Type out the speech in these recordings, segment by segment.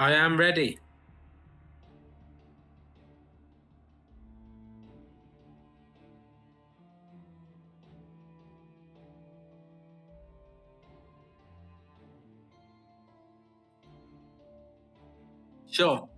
I am ready. Sure.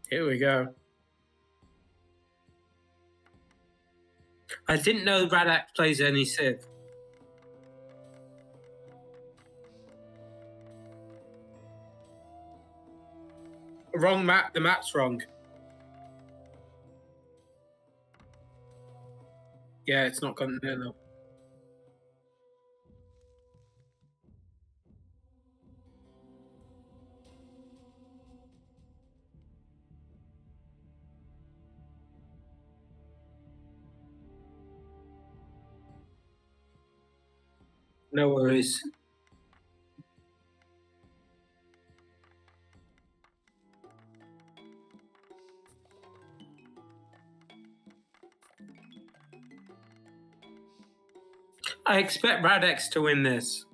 Here we go. I didn't know Radak plays any Civ. Wrong map. The map's wrong. Yeah, it's not Continental. No worries. I expect Radex to win this.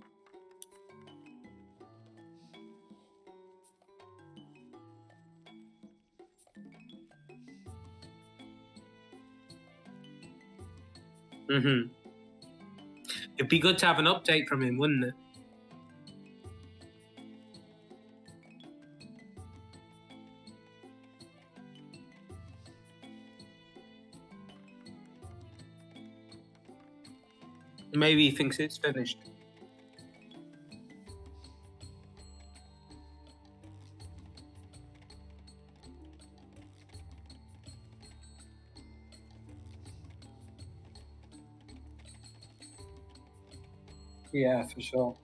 It'd be good to have an update from him, wouldn't it? Maybe he thinks it's finished. Yeah, for sure.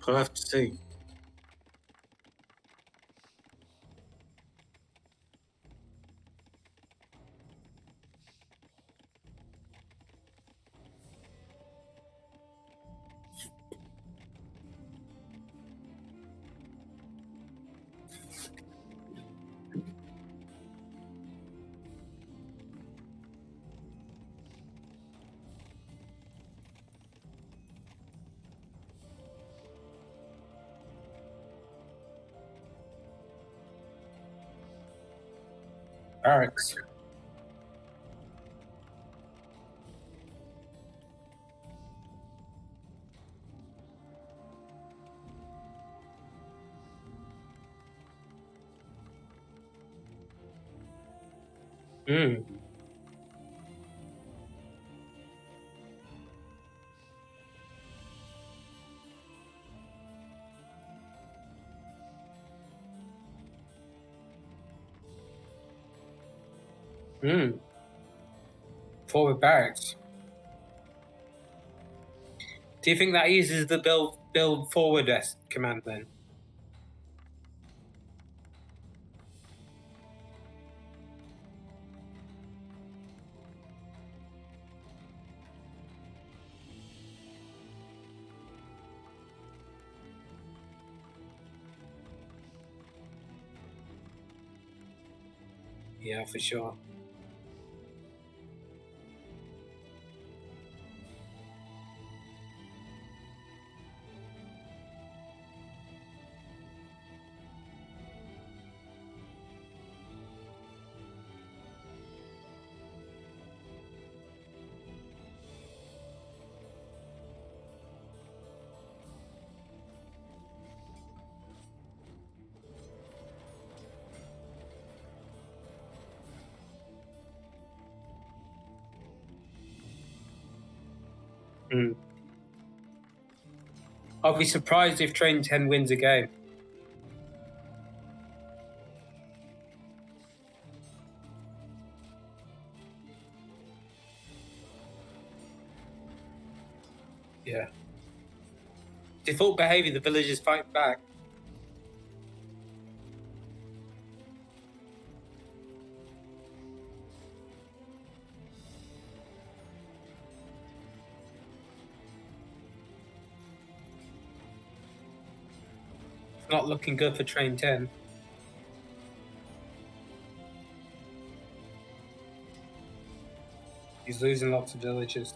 I'll have to see. Barracks. Mm. Mm. Forward barracks. Do you think that uses the build forward command then? Yeah, for sure. Mm. I'll be surprised if Train 10 wins a game. Yeah. Default behavior, the villagers fight back. It's not looking good for Train 10. He's losing lots of villagers.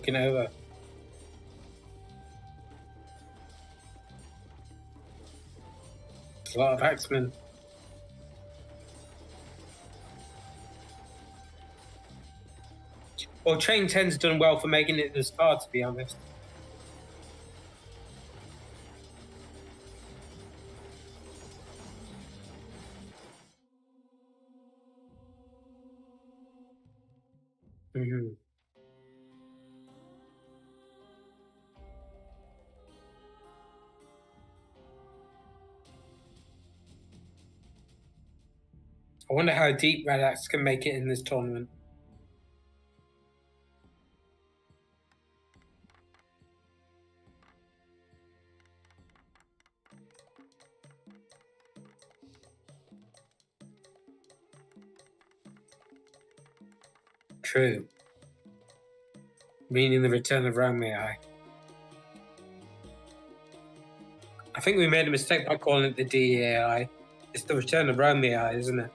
Looking over. A lot of axemen. Well, Train 10's done well for making it this far, to be honest. Mm-hmm. I wonder how deep Red Axe can make it in this tournament. True. Meaning the return of Rome AI. I think we made a mistake by calling it the DEAI. It's the return of Rome AI, isn't it?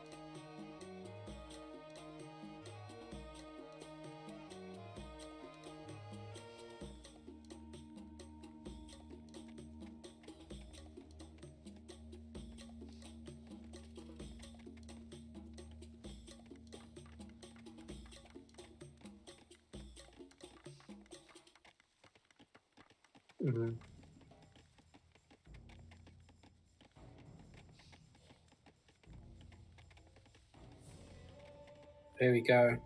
Mm-hmm. There we go.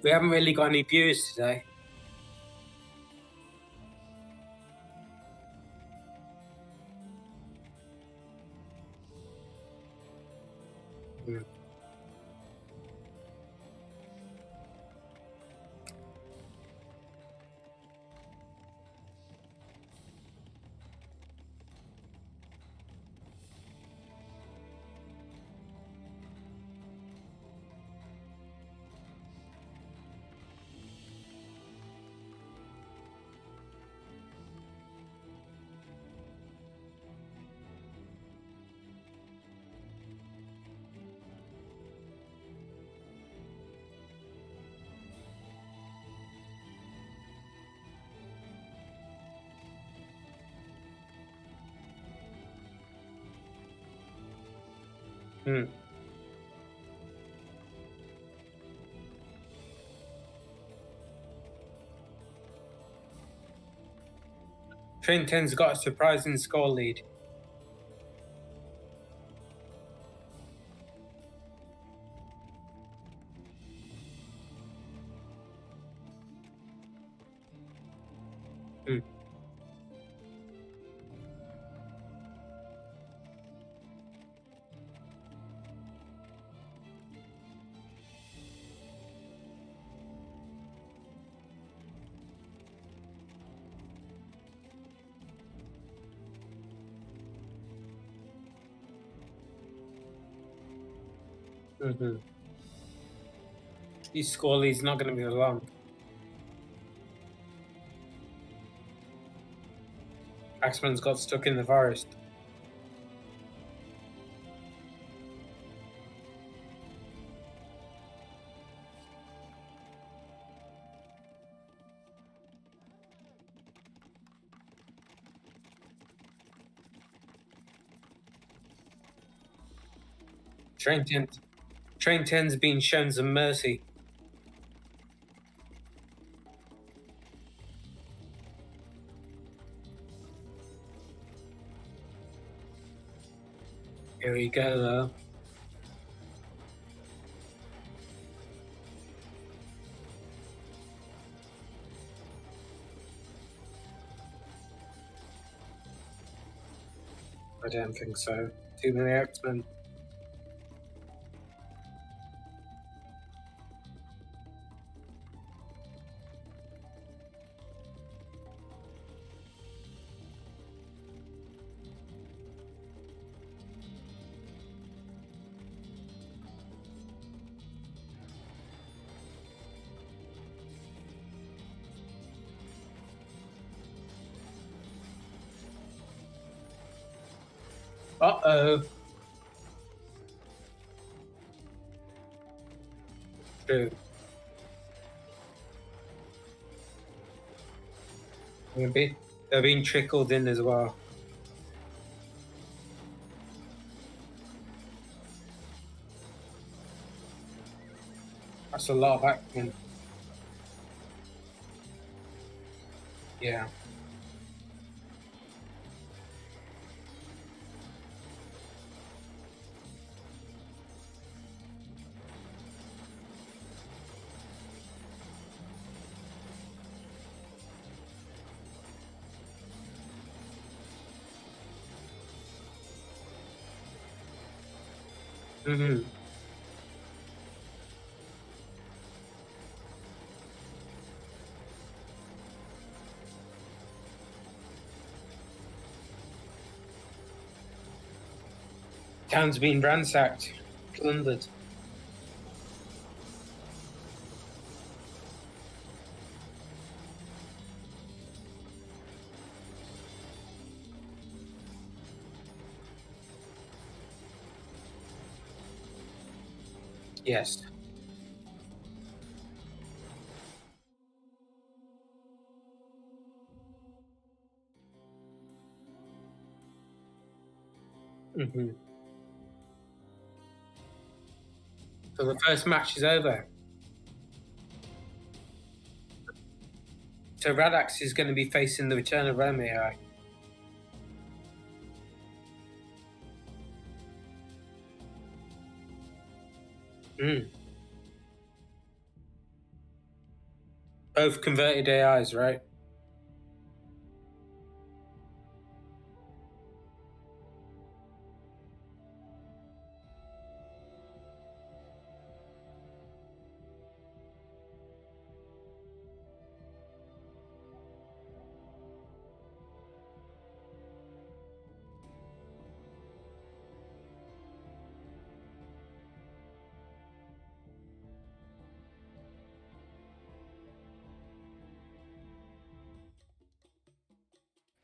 We haven't really got any viewers today. Mm. Mm. Train 10's got a surprising score lead. Mm. Mm-hmm. These Squally's not going to be long. Axeman's got stuck in the forest. Train 10's been shown some mercy. Here we go, though. I don't think so. Too many X-Men. Uh-oh. True. They're being trickled in as well. That's a lot of action. Yeah. Mm-hmm. Town's been ransacked, plundered. Yes. Mm-hmm. So the first match is over. So Radax is going to be facing the return of Rome AI. Mm. Both converted AIs, right?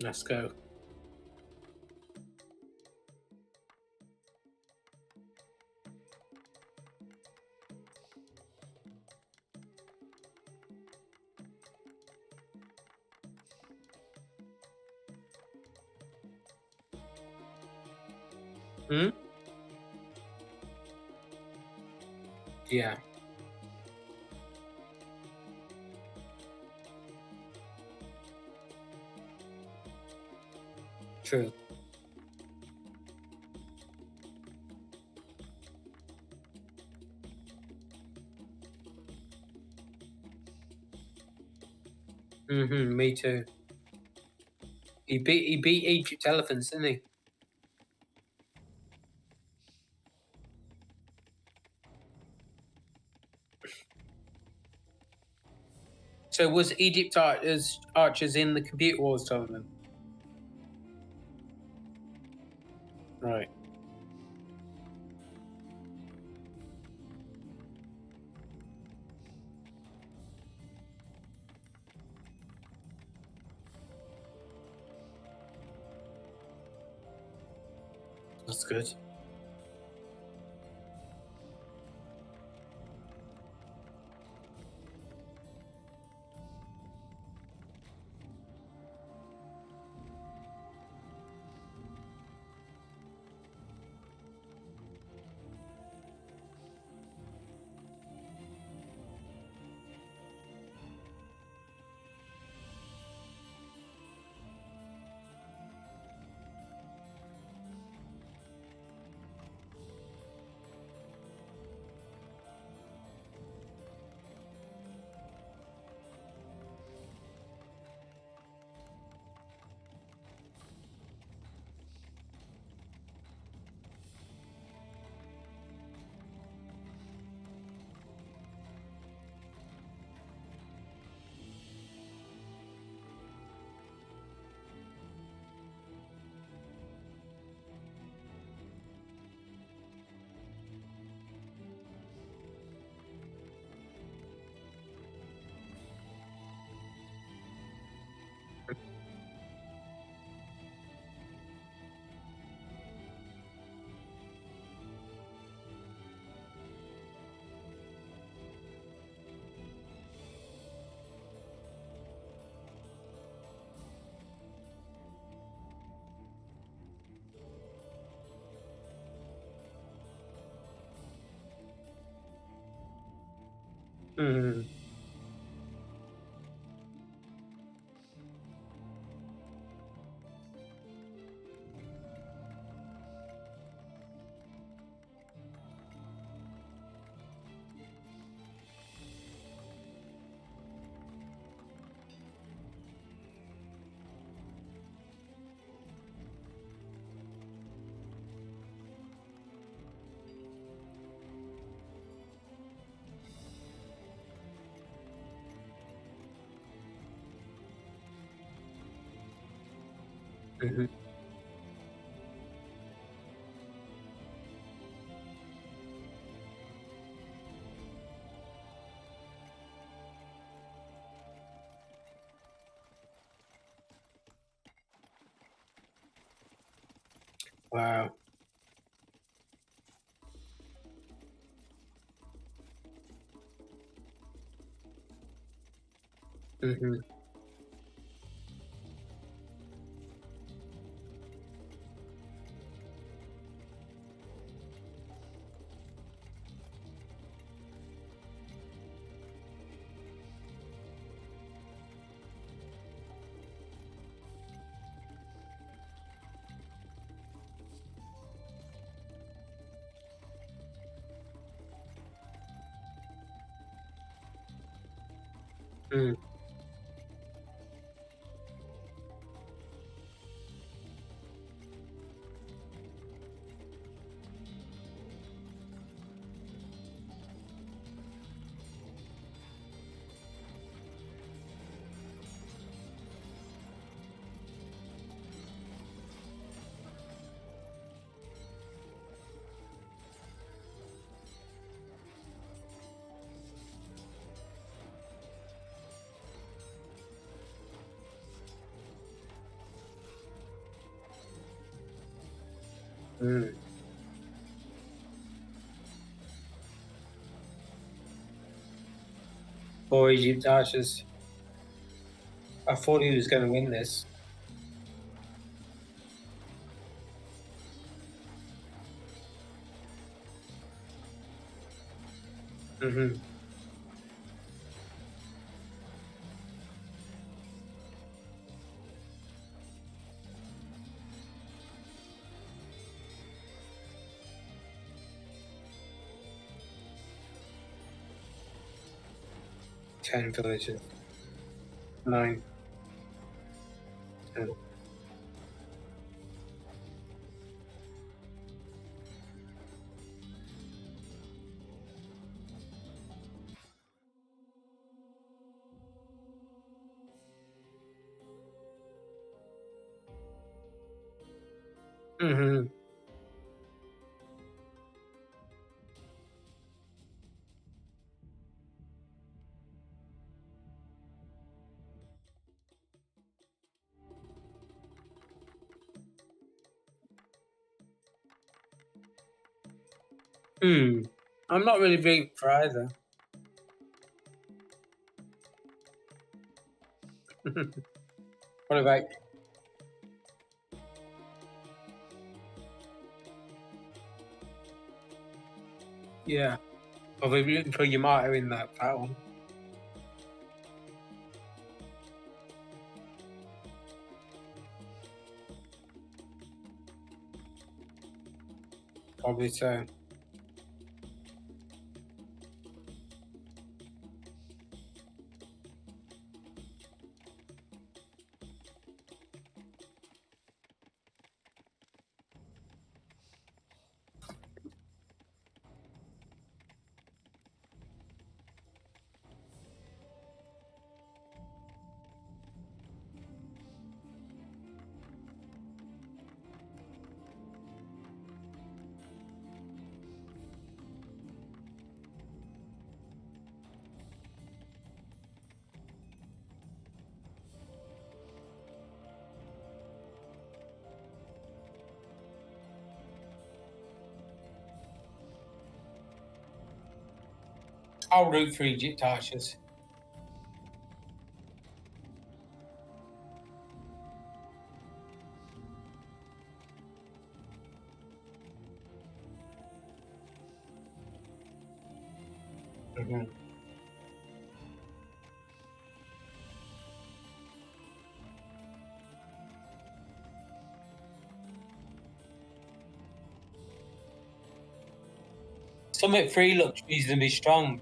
Let's go. Hmm? Yeah. True. Mm-hmm. Me too. He beat Egypt elephants, didn't he? So was Egypt archers in the Computer Wars tournament? Right. That's good. Mm-hmm. Mm-hmm. Wow. Mm-hmm. Mm. Mm. 4 Egypt archers. I thought he was going to win this. Mm-hmm. 10 villages. 9. 10. Mm-hmm. Hmm. I'm not really vegan for either. What about? Yeah. Well, we're rooting for Yamato in that one. Probably so. I'll root for Egypt Archers. Mm-hmm. Summit 3 looks reasonably strong.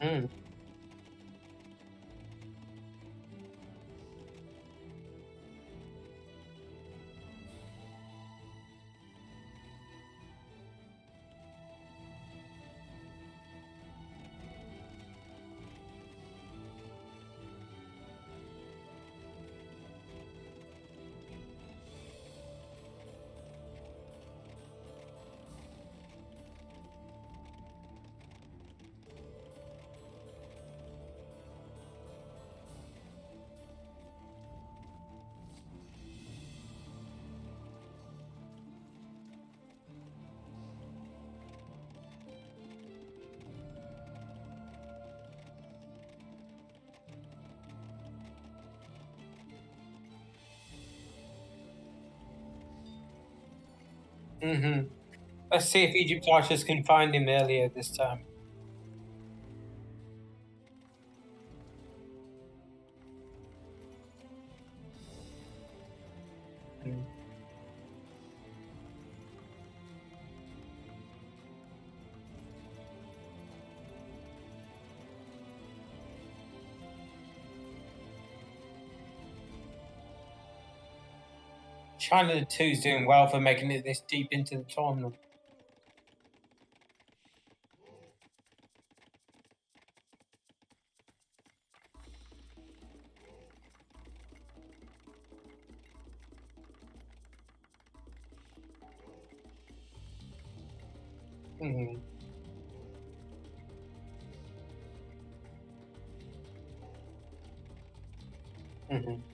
Mm. Mm-hmm. Let's see if Egypt Archers can find him earlier this time. Mm. China 2 is doing well for making it this deep into the tournament. Mm-hmm. Mm-hmm.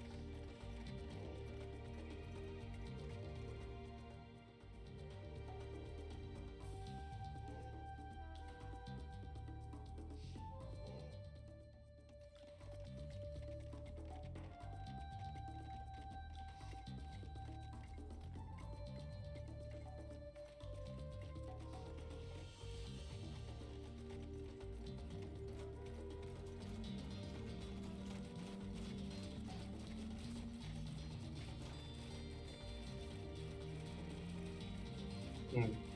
Mm.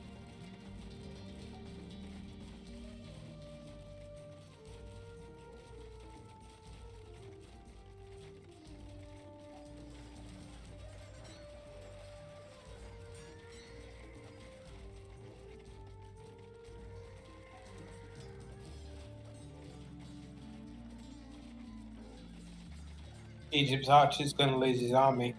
Egypt's archer's going to lose his army.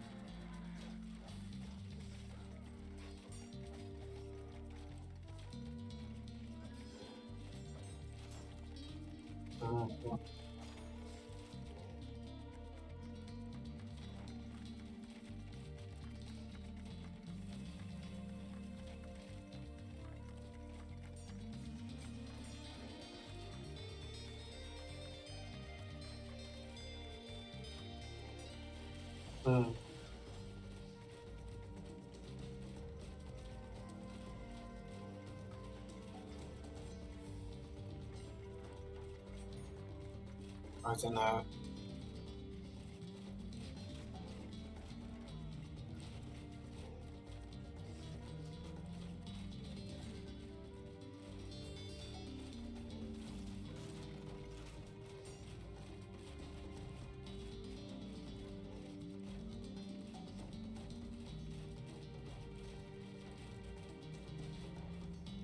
I don't know.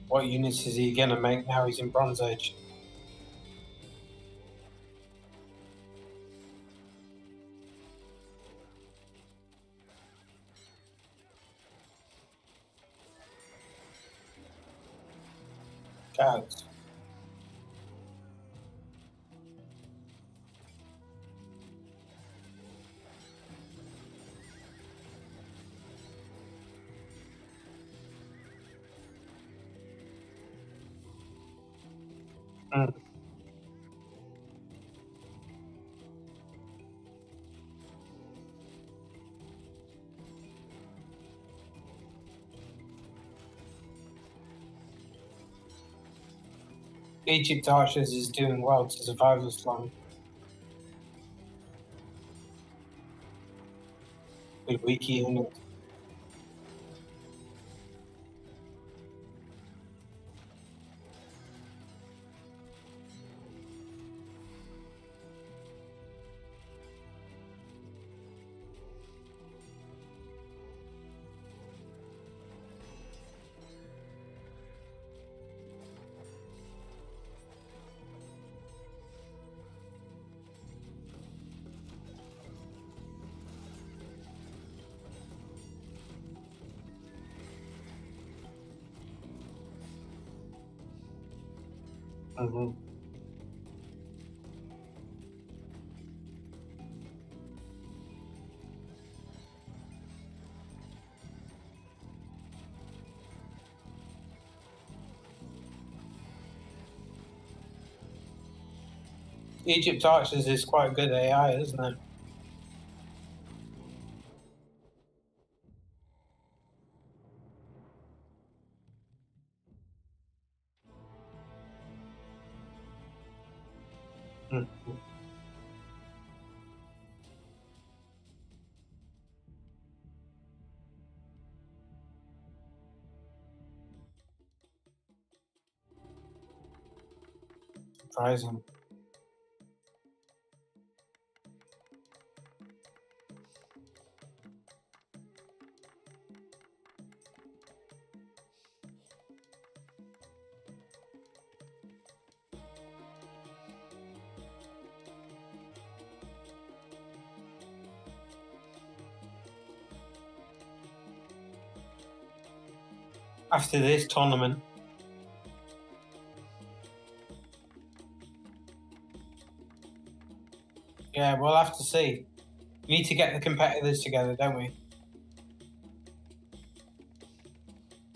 What units is he going to make now he's in Bronze Age? Cows. Egypt archers is doing well to survive this long. With wiki unit. Egypt archers is quite good AI, isn't it? Surprising. After this tournament. Yeah, we'll have to see. We need to get the competitors together, don't we?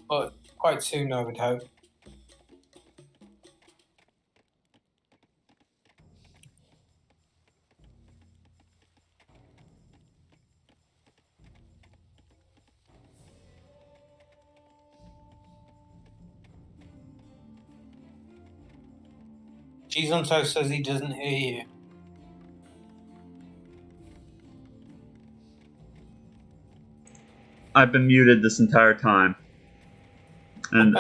But quite soon, I would hope. Gizonto says he doesn't hear you. I've been muted this entire time. And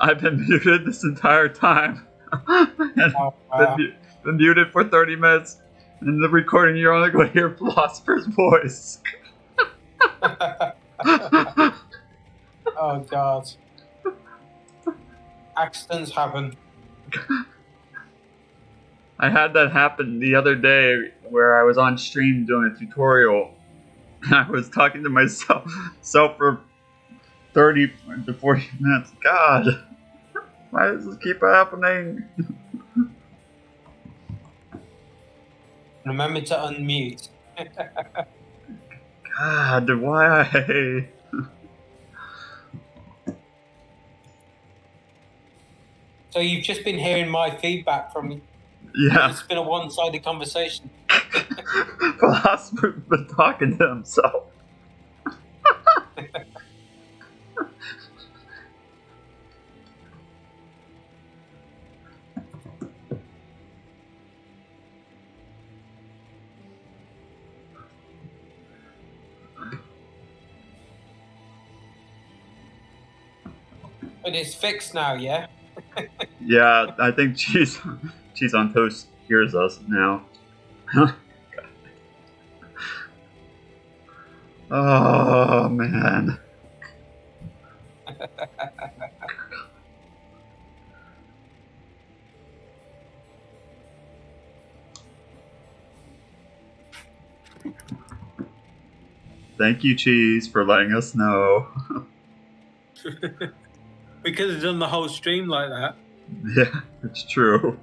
I've been muted this entire time. And been muted for 30 minutes. In the recording, you're only going to hear Philosopher's voice. Oh, God. Accidents happen. I had that happen the other day where I was on stream doing a tutorial and I was talking to myself for 30 to 40 minutes. God, why does this keep happening? Remember to unmute. God, why? So you've just been hearing my feedback from me. Yeah. It's been a one-sided conversation. Philosopher's been talking to himself. But it's fixed now, yeah? Yeah, I think Cheese on Toast hears us now. Oh, man. Thank you, Cheese, for letting us know. We could have done the whole stream like that. Yeah, it's true.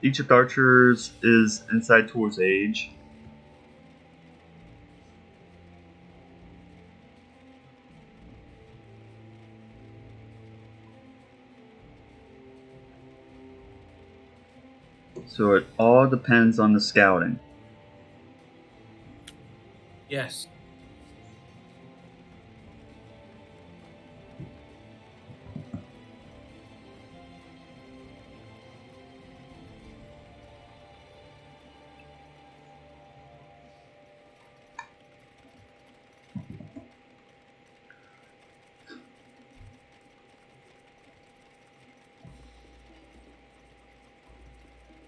Each of the archers is inside towards age. So it all depends on the scouting. Yes.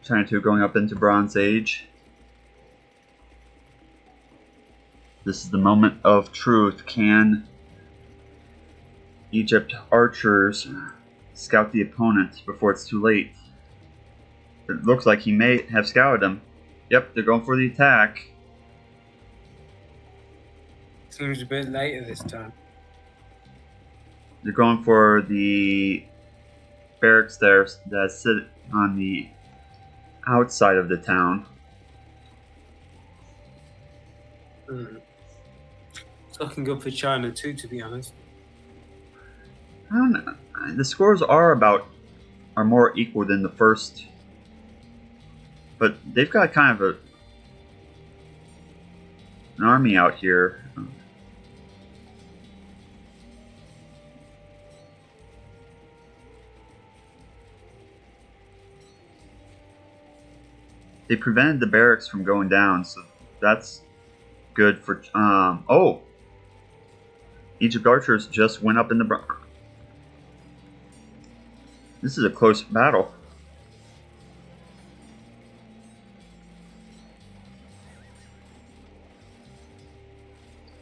China 2 going up into Bronze Age. This is the moment of truth. Can Egypt archers scout the opponent before it's too late? It looks like he may have scouted them. Yep, they're going for the attack. Seems a bit later this time. They're going for the barracks there that sit on the outside of the town. It's looking good for China too, to be honest. I don't know. The scores are more equal than the first, but they've got kind of an army out here. They prevented the barracks from going down, so that's good for. Oh, Egypt archers just went up in the. This is a close battle.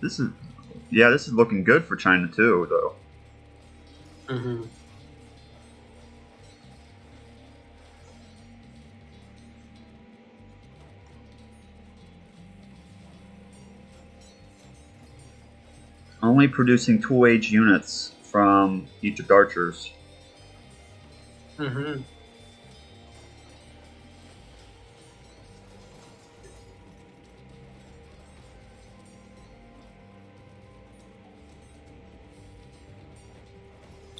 This is looking good for China too, though. Mm-hmm. Only producing two-age units from Egypt archers. Mm-hmm.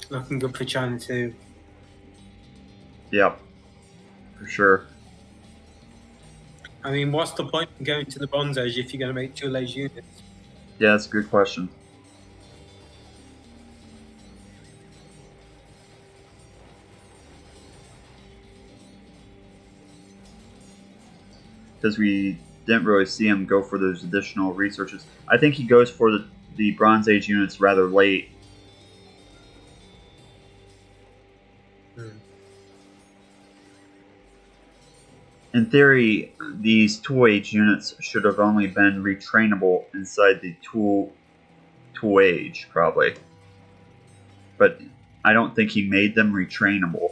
Looking good for China too. Yep, for sure. I mean, what's the point in going to the Bronze Age if you're going to make two-age units? Yeah, that's a good question. Because we didn't really see him go for those additional researches. I think he goes for the Bronze Age units rather late. In theory, these two-age units should have only been retrainable inside the two-age, probably. But I don't think he made them retrainable.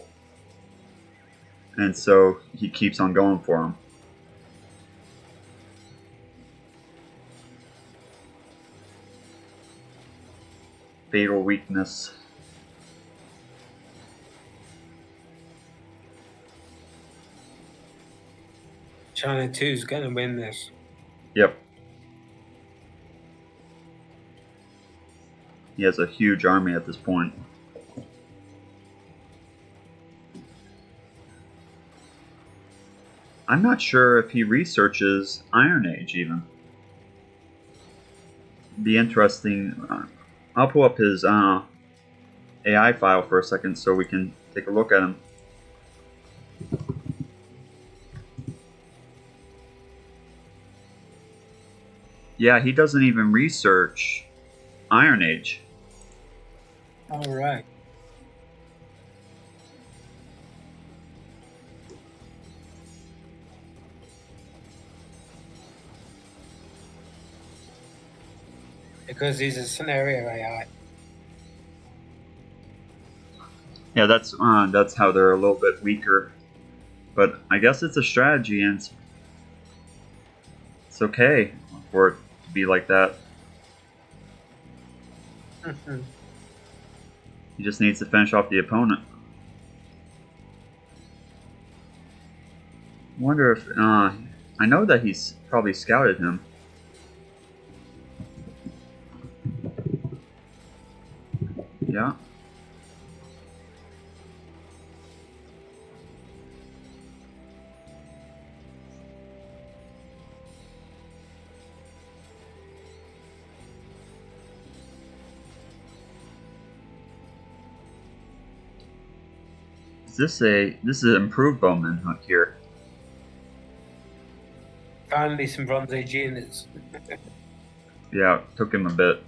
And so he keeps on going for them. Fatal weakness. China 2's going to win this. Yep. He has a huge army at this point. I'm not sure if he researches Iron Age even. Be interesting. I'll pull up his AI file for a second so we can take a look at him. Yeah, he doesn't even research Iron Age. All right. Because he's a scenario AI. Yeah, that's how they're a little bit weaker. But I guess it's a strategy, and it's okay for it to be like that. He just needs to finish off the opponent. I wonder if I know that he's probably scouted him. Yeah. This is an improved bowman hook here. Finally, some Bronze Age units. Yeah, it took him a bit.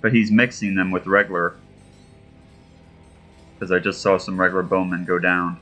But he's mixing them with regular. Because I just saw some regular bowmen go down.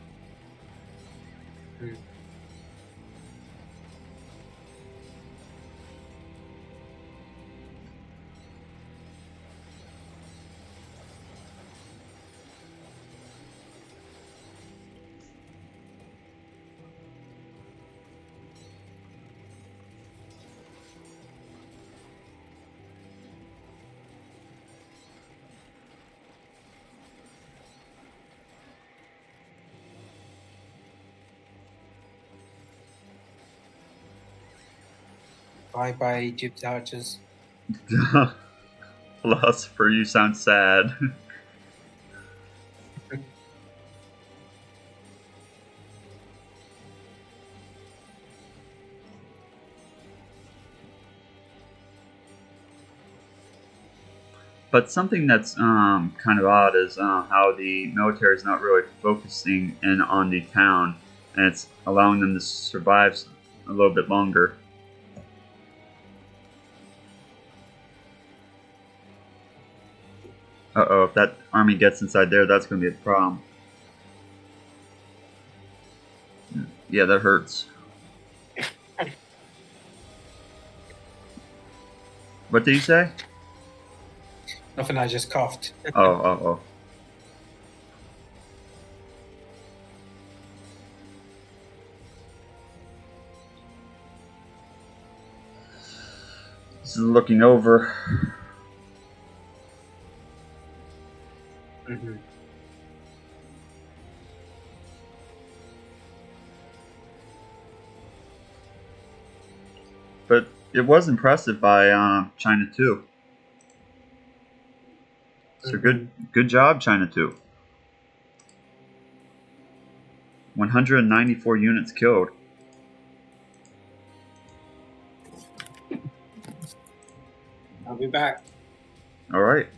Bye-bye, Egypt archers. Philosopher, you sound sad. But something that's kind of odd is how the military is not really focusing in on the town, and it's allowing them to survive a little bit longer. Uh-oh, if that army gets inside there, that's going to be a problem. Yeah, that hurts. What did you say? Nothing, I just coughed. Oh. This is looking over. Mm-hmm. But it was impressive by China 2. So good job, China 2. 194 units killed. I'll be back. All right.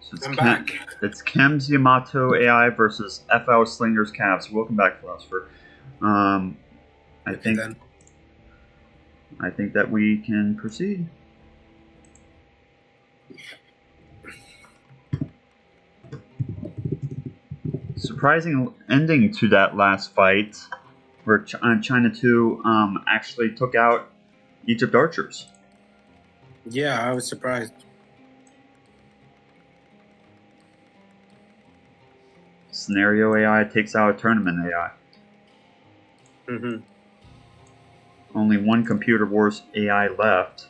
So it's I'm back. It's Chem's Yamato AI versus FL Slinger's Cavs. Welcome back, Philosopher. I think that we can proceed. Surprising ending to that last fight, where China 2 actually took out Egypt Archers. Yeah, I was surprised. Scenario AI takes out Tournament AI. Mm-hmm. Only one Computer Wars AI left.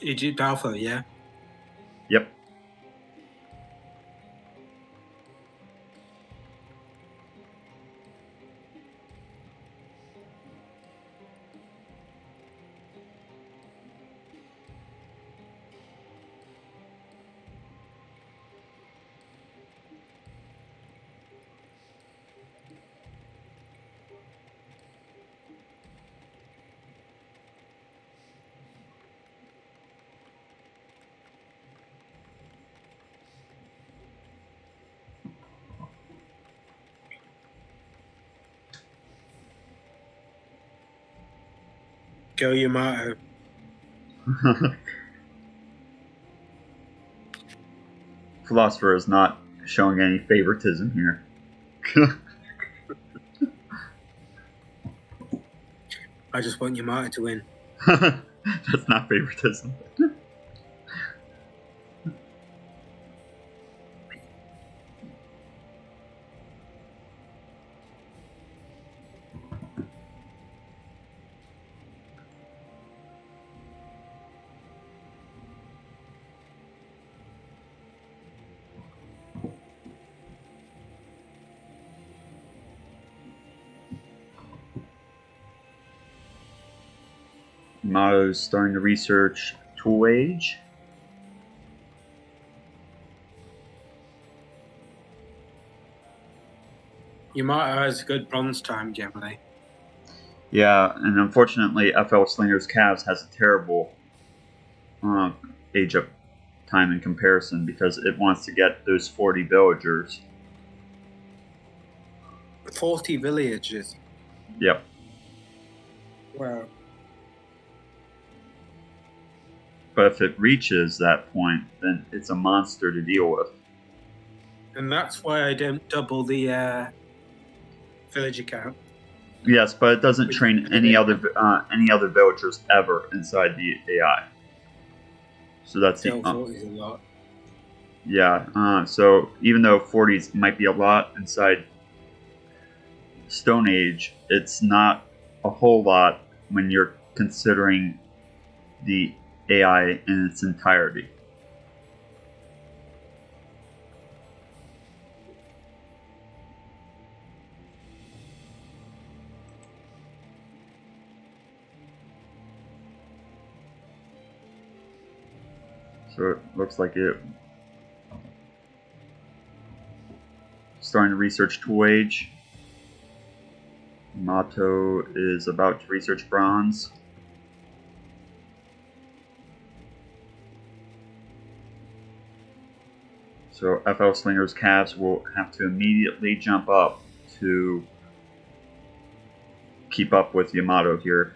Egypt Alpha, yeah. Yep. Go Yamato. Philosopher is not showing any favoritism here. I just want Yamato to win. That's not favoritism. Yamato's starting to research Tool Age. Yamato has a good bronze time generally. Yeah, and unfortunately, FL Slinger's Cavs has a terrible age up time in comparison because it wants to get those 40 villagers. 40 villages. Yep. Wow. But if it reaches that point, then it's a monster to deal with. And that's why I don't double the villager count. Yes, but it doesn't train any other villagers ever inside the AI. So that's Still 40 is a lot. Yeah. So even though 40s might be a lot inside Stone Age, it's not a whole lot when you're considering the AI in its entirety. So it looks like it starting to research Tool Age. Yamato is about to research Bronze. So FL Slinger's Cavs will have to immediately jump up to keep up with Yamato here.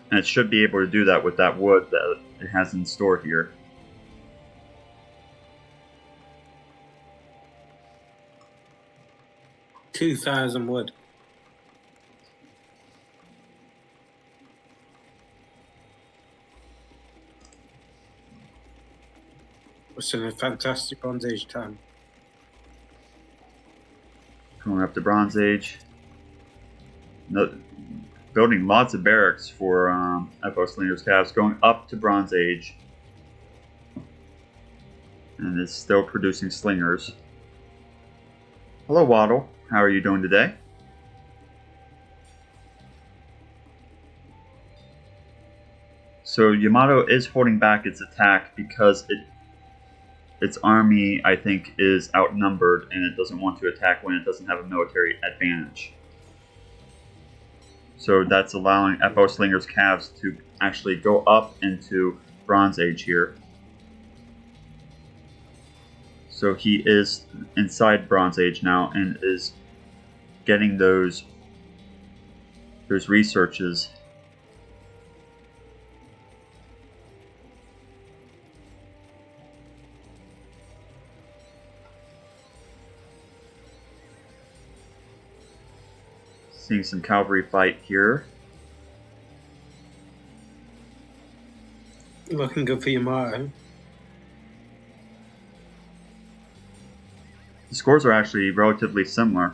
And it should be able to do that with that wood that it has in store here. $2,000 wood. It's in a fantastic Bronze Age time. Going up to Bronze Age. No, building lots of barracks for FL Slinger's Cavs. Going up to Bronze Age. And is still producing slingers. Hello, Waddle. How are you doing today? So Yamato is holding back its attack because its army, I think, is outnumbered and it doesn't want to attack when it doesn't have a military advantage. So that's allowing FO Slinger's Cavs to actually go up into Bronze Age here. So he is inside Bronze Age now and is getting those researches. Seeing some cavalry fight here. Looking good for Yamato. The scores are actually relatively similar.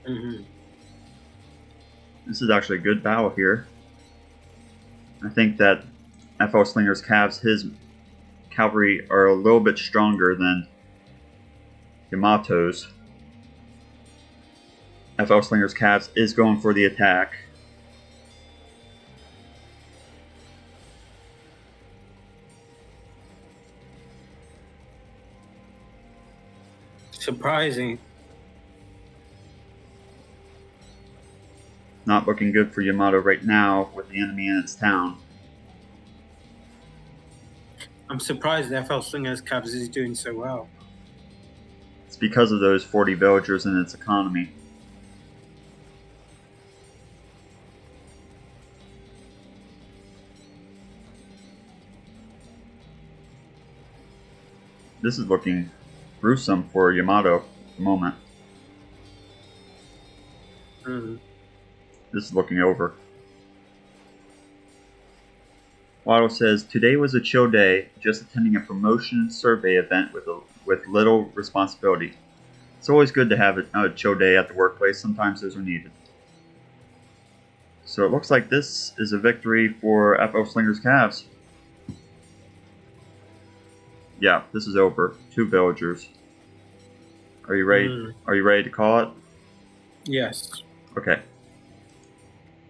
Mm-hmm. This is actually a good battle here. I think that FL Slinger's Cavs, his cavalry are a little bit stronger than Yamato's. FL Slinger's Cavs is going for the attack. Surprising. Not looking good for Yamato right now with the enemy in its town. I'm surprised the FL Slingers Cavs is doing so well. It's because of those 40 villagers in its economy. This is looking gruesome for Yamato at the moment. This is looking over. Waddle says, today was a chill day, just attending a promotion survey event with little responsibility. It's always good to have a chill day at the workplace. Sometimes those are needed. So it looks like this is a victory for FL Slinger's Cavs. Yeah, this is over. 2 villagers. Are you ready? Are you ready to call it? Yes. Okay.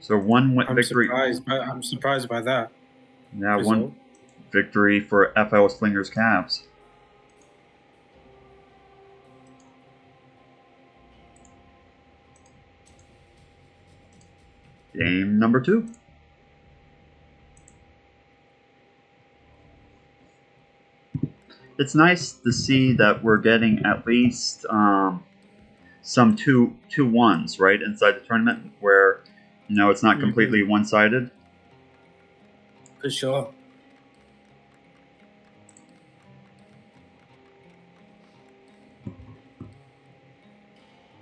So one victory. I'm surprised by that. Yeah, result. One victory for FL Slinger's Cavs. Game number 2. It's nice to see that we're getting at least some two ones, right, inside the tournament where, it's not completely one-sided. For sure.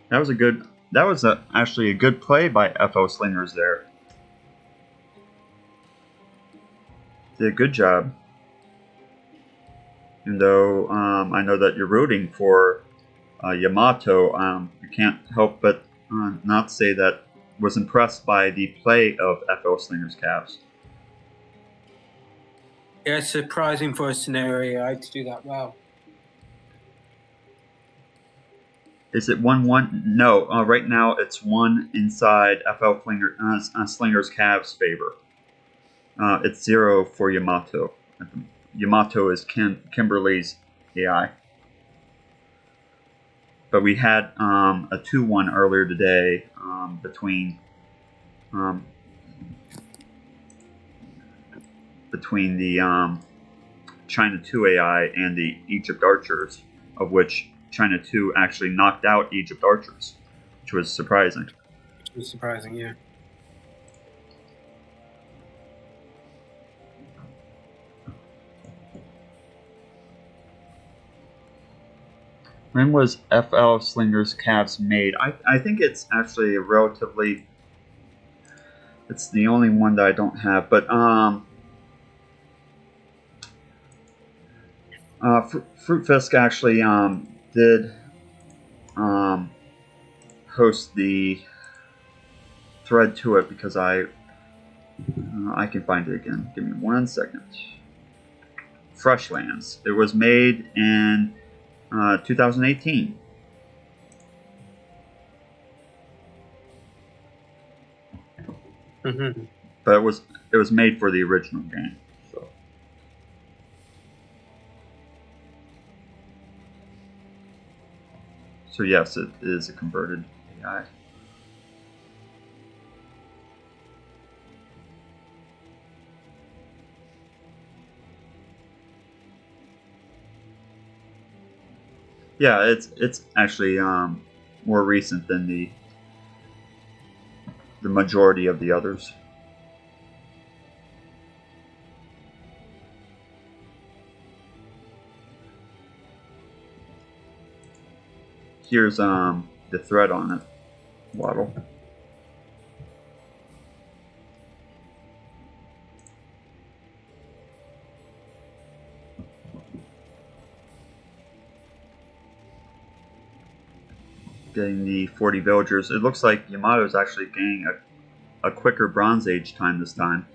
That was actually a good play by FL Slingers there. Did a good job. Even though I know that you're rooting for Yamato, you can't help but not say that was impressed by the play of FL Slinger's Cavs. Yeah, it's surprising for a scenario AI to do that well. Is it 1-1? No, right now it's 1 inside FL Slinger's Cavs' favor. It's 0 for Yamato. Yamato is Kimberly's AI. But we had a 2-1 earlier today between the China 2 AI and the Egypt Archers, of which China 2 actually knocked out Egypt Archers, which was surprising. It was surprising, yeah. When was FL Slinger's Cavs made? I think it's actually a relatively... It's the only one that I don't have, but Fruitfisk actually did post the thread to it because I can find it again. Give me 1 second. Freshlands. It was made in 2018. But it was made for the original game. So yes, it is a converted AI. Yeah, it's actually more recent than the majority of the others. Here's the thread on it, Waddle. Getting the 40 villagers. It looks like Yamato's actually gaining a quicker Bronze Age time this time.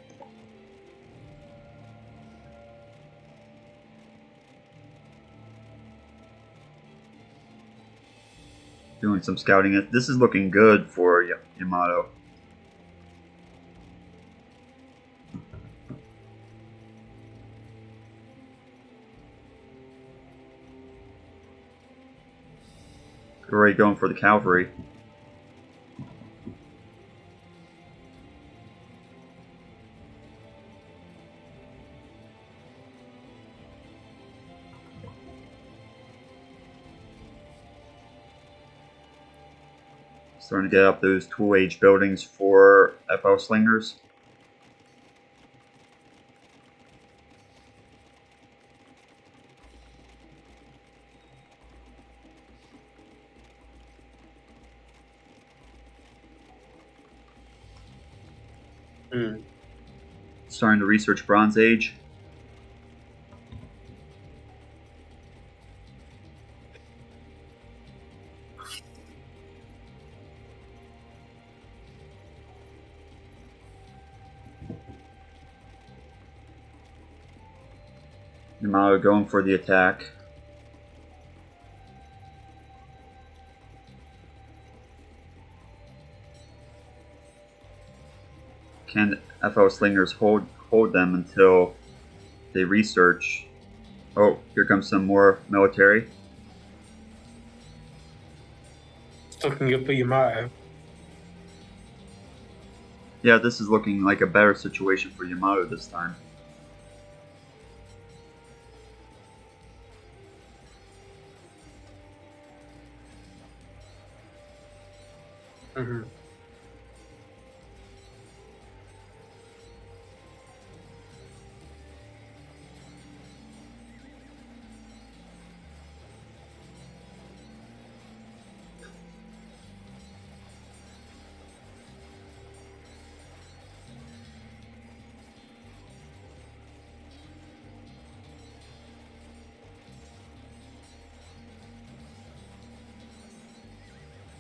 Doing some scouting. This is looking good for Yamato. Already going for the cavalry. Starting to get up those tool age buildings for FL slingers. Starting to research Bronze Age. Yamato going for the attack. Can FL slingers hold them until they research? Oh, here comes some more military. It's looking up for Yamato. Yeah, this is looking like a better situation for Yamato this time.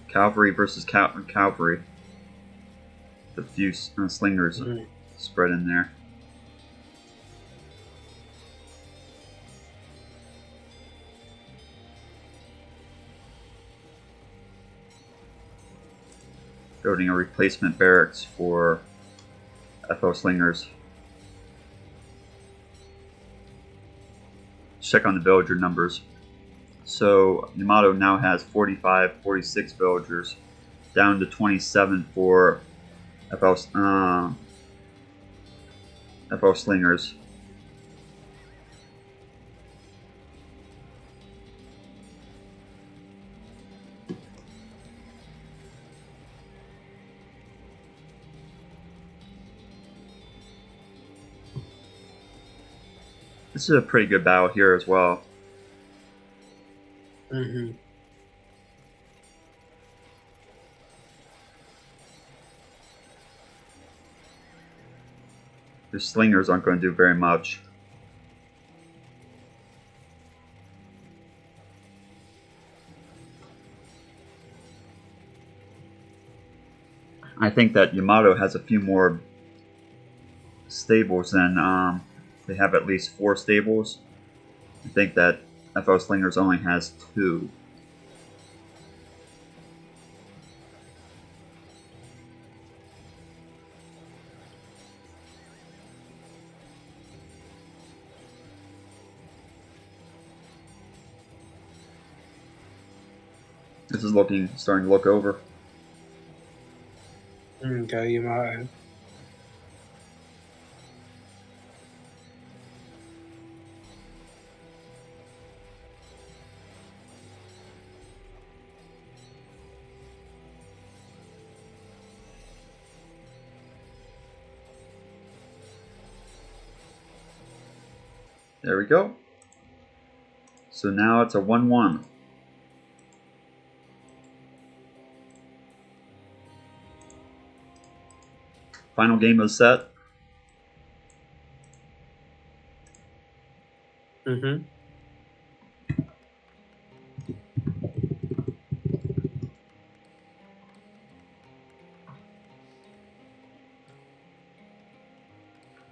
Cavalry versus cavalry. The few slingers spread in there. Building a replacement barracks for FO slingers. Check on the villager numbers. So Yamato now has 45, 46 villagers, down to 27 for FL slingers. This is a pretty good battle here as well. The slingers aren't going to do very much. I think that Yamato has a few more stables than they have at least 4 stables. I think that FO Slingers only has 2. This is starting to look over. Go Yamato. There we go. So now it's a 1-1. Final game of the set. Mm-hmm.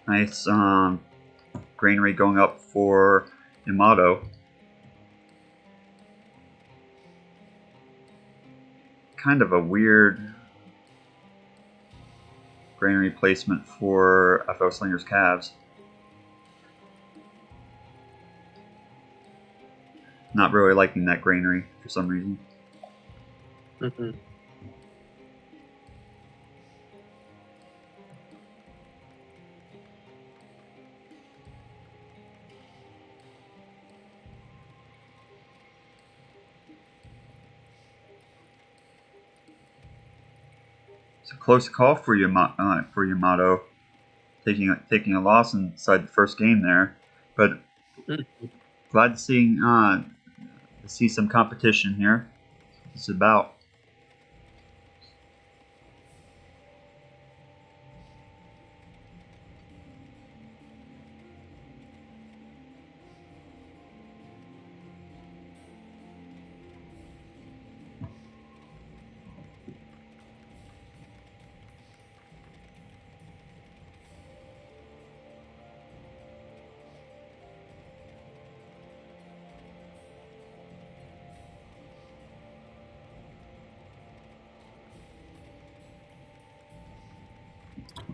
Nice granary going up for Yamato. Kind of a weird granary placement for FO Slingers calves. Not really liking that granary for some reason. Mm-hmm. It's a close call for Yamato, taking a loss inside the first game there, but glad to see some competition here. It's about.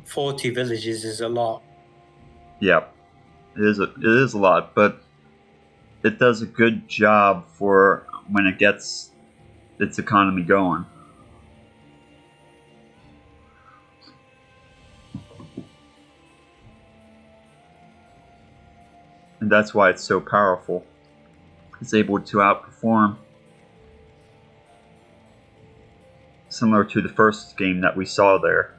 $40 villages is a lot. Yeah, it is a lot, but it does a good job for when it gets its economy going. And that's why it's so powerful. It's able to outperform, similar to the first game that we saw there.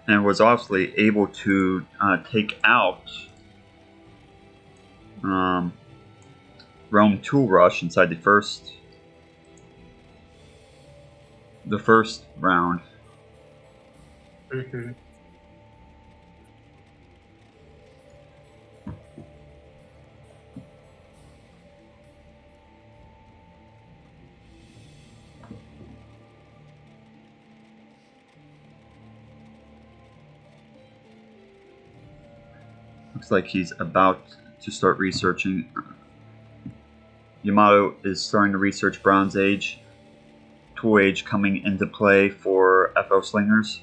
And was obviously able to take out Rome Tool Rush inside the first round. Mm-hmm. Looks like he's about to start researching. Yamato is starting to research Bronze Age. Tool Age coming into play for FO Slingers.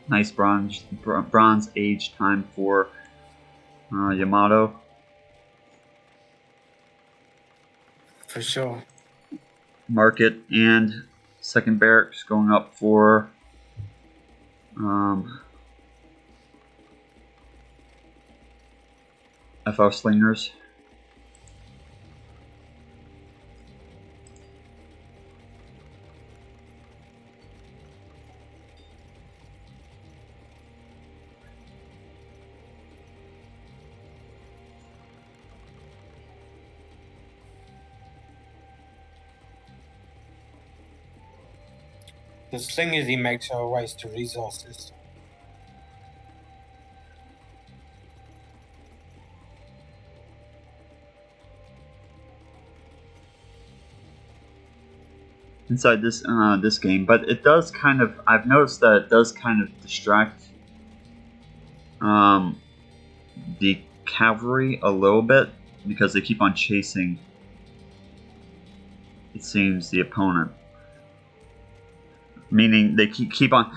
Nice Bronze Age time for Yamato. For sure. Market and second barracks going up for FO Slingers. The slingers he makes are a waste of resources. inside this game, but it does kind of. I've noticed that it does kind of distract the cavalry a little bit because they keep on chasing. It seems the opponent, meaning they keep on.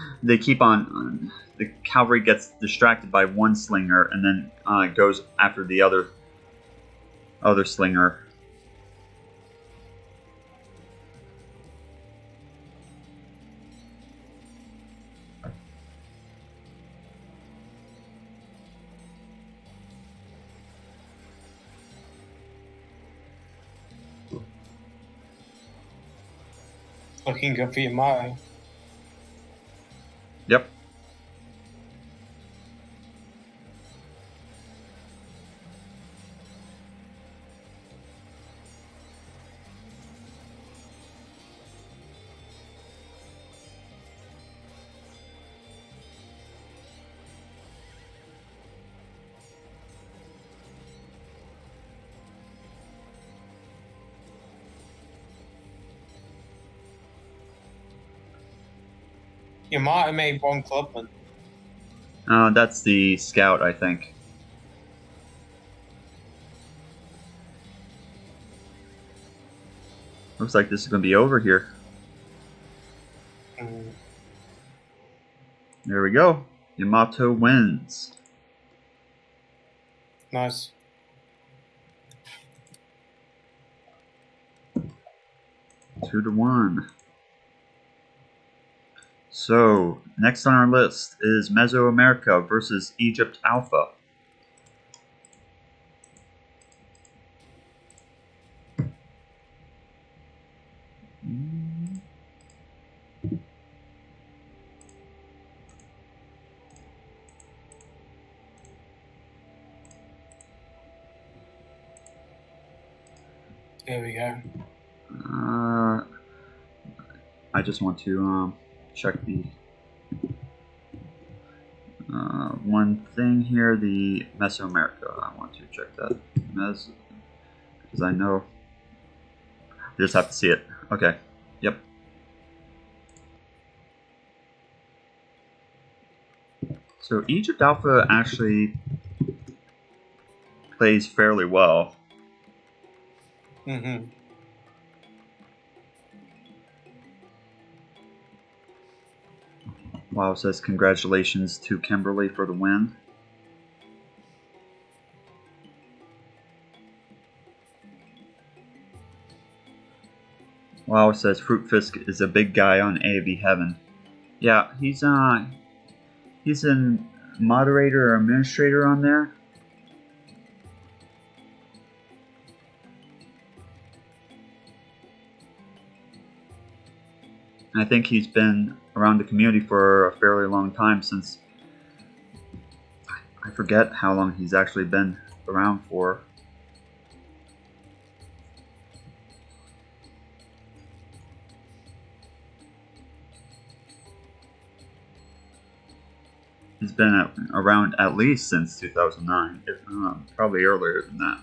The cavalry gets distracted by one slinger and then goes after the other slinger. Looking good for Yamato. Yep. Yamato made one clubman. That's the scout, I think. Looks like this is going to be over here. There we go. Yamato wins. Nice. Two to one. So, next on our list is Mesoamerica versus Egypt Alpha. There we go. I just want to check the one thing here, the Mesoamerica. I want to check that. Because I know. You just have to see it. Okay. Yep. So Egypt Alpha actually plays fairly well. Mm-hmm. Wow, says congratulations to Kimberly for the win. Wow, says Fruitfisk is a big guy on AV Heaven. Yeah, he's a moderator or administrator on there. I think he's been around the community for a fairly long time, since I forget how long he's actually been around for. He's been around at least since 2009, if probably earlier than that.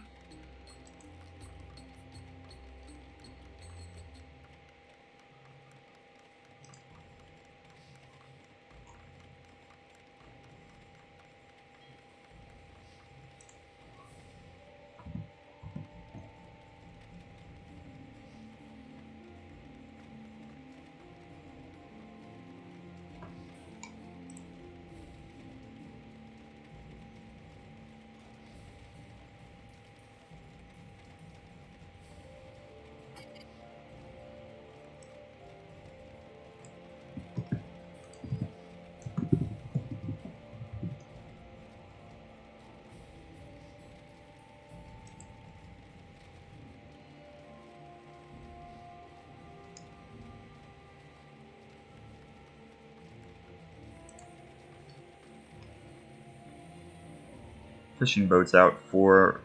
Fishing boats out for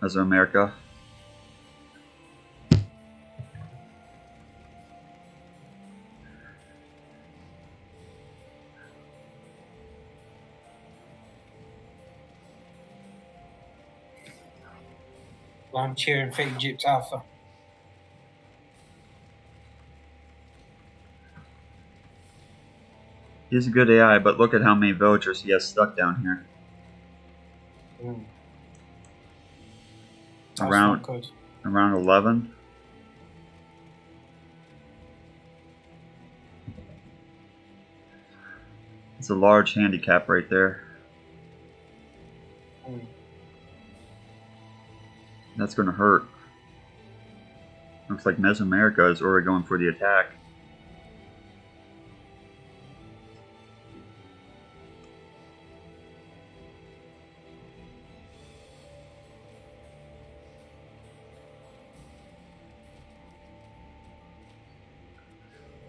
Mesoamerica. Well, I'm cheering for Egypt Alpha. He's a good AI, but look at how many villagers he has stuck down here. That's not good. Around 11. It's a large handicap right there. That's going to hurt. Looks like Mesoamerica is already going for the attack.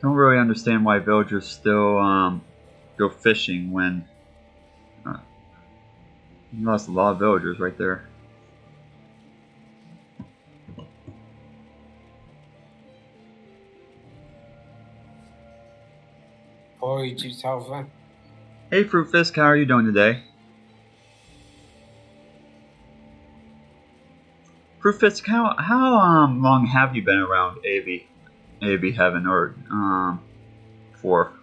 Don't really understand why villagers still go fishing when you lost a lot of villagers right there. Poor Egypt's Alpha. Hey Fruit Fisk, how are you doing today? Fruit Fisk, how long have you been around AV Heaven or for?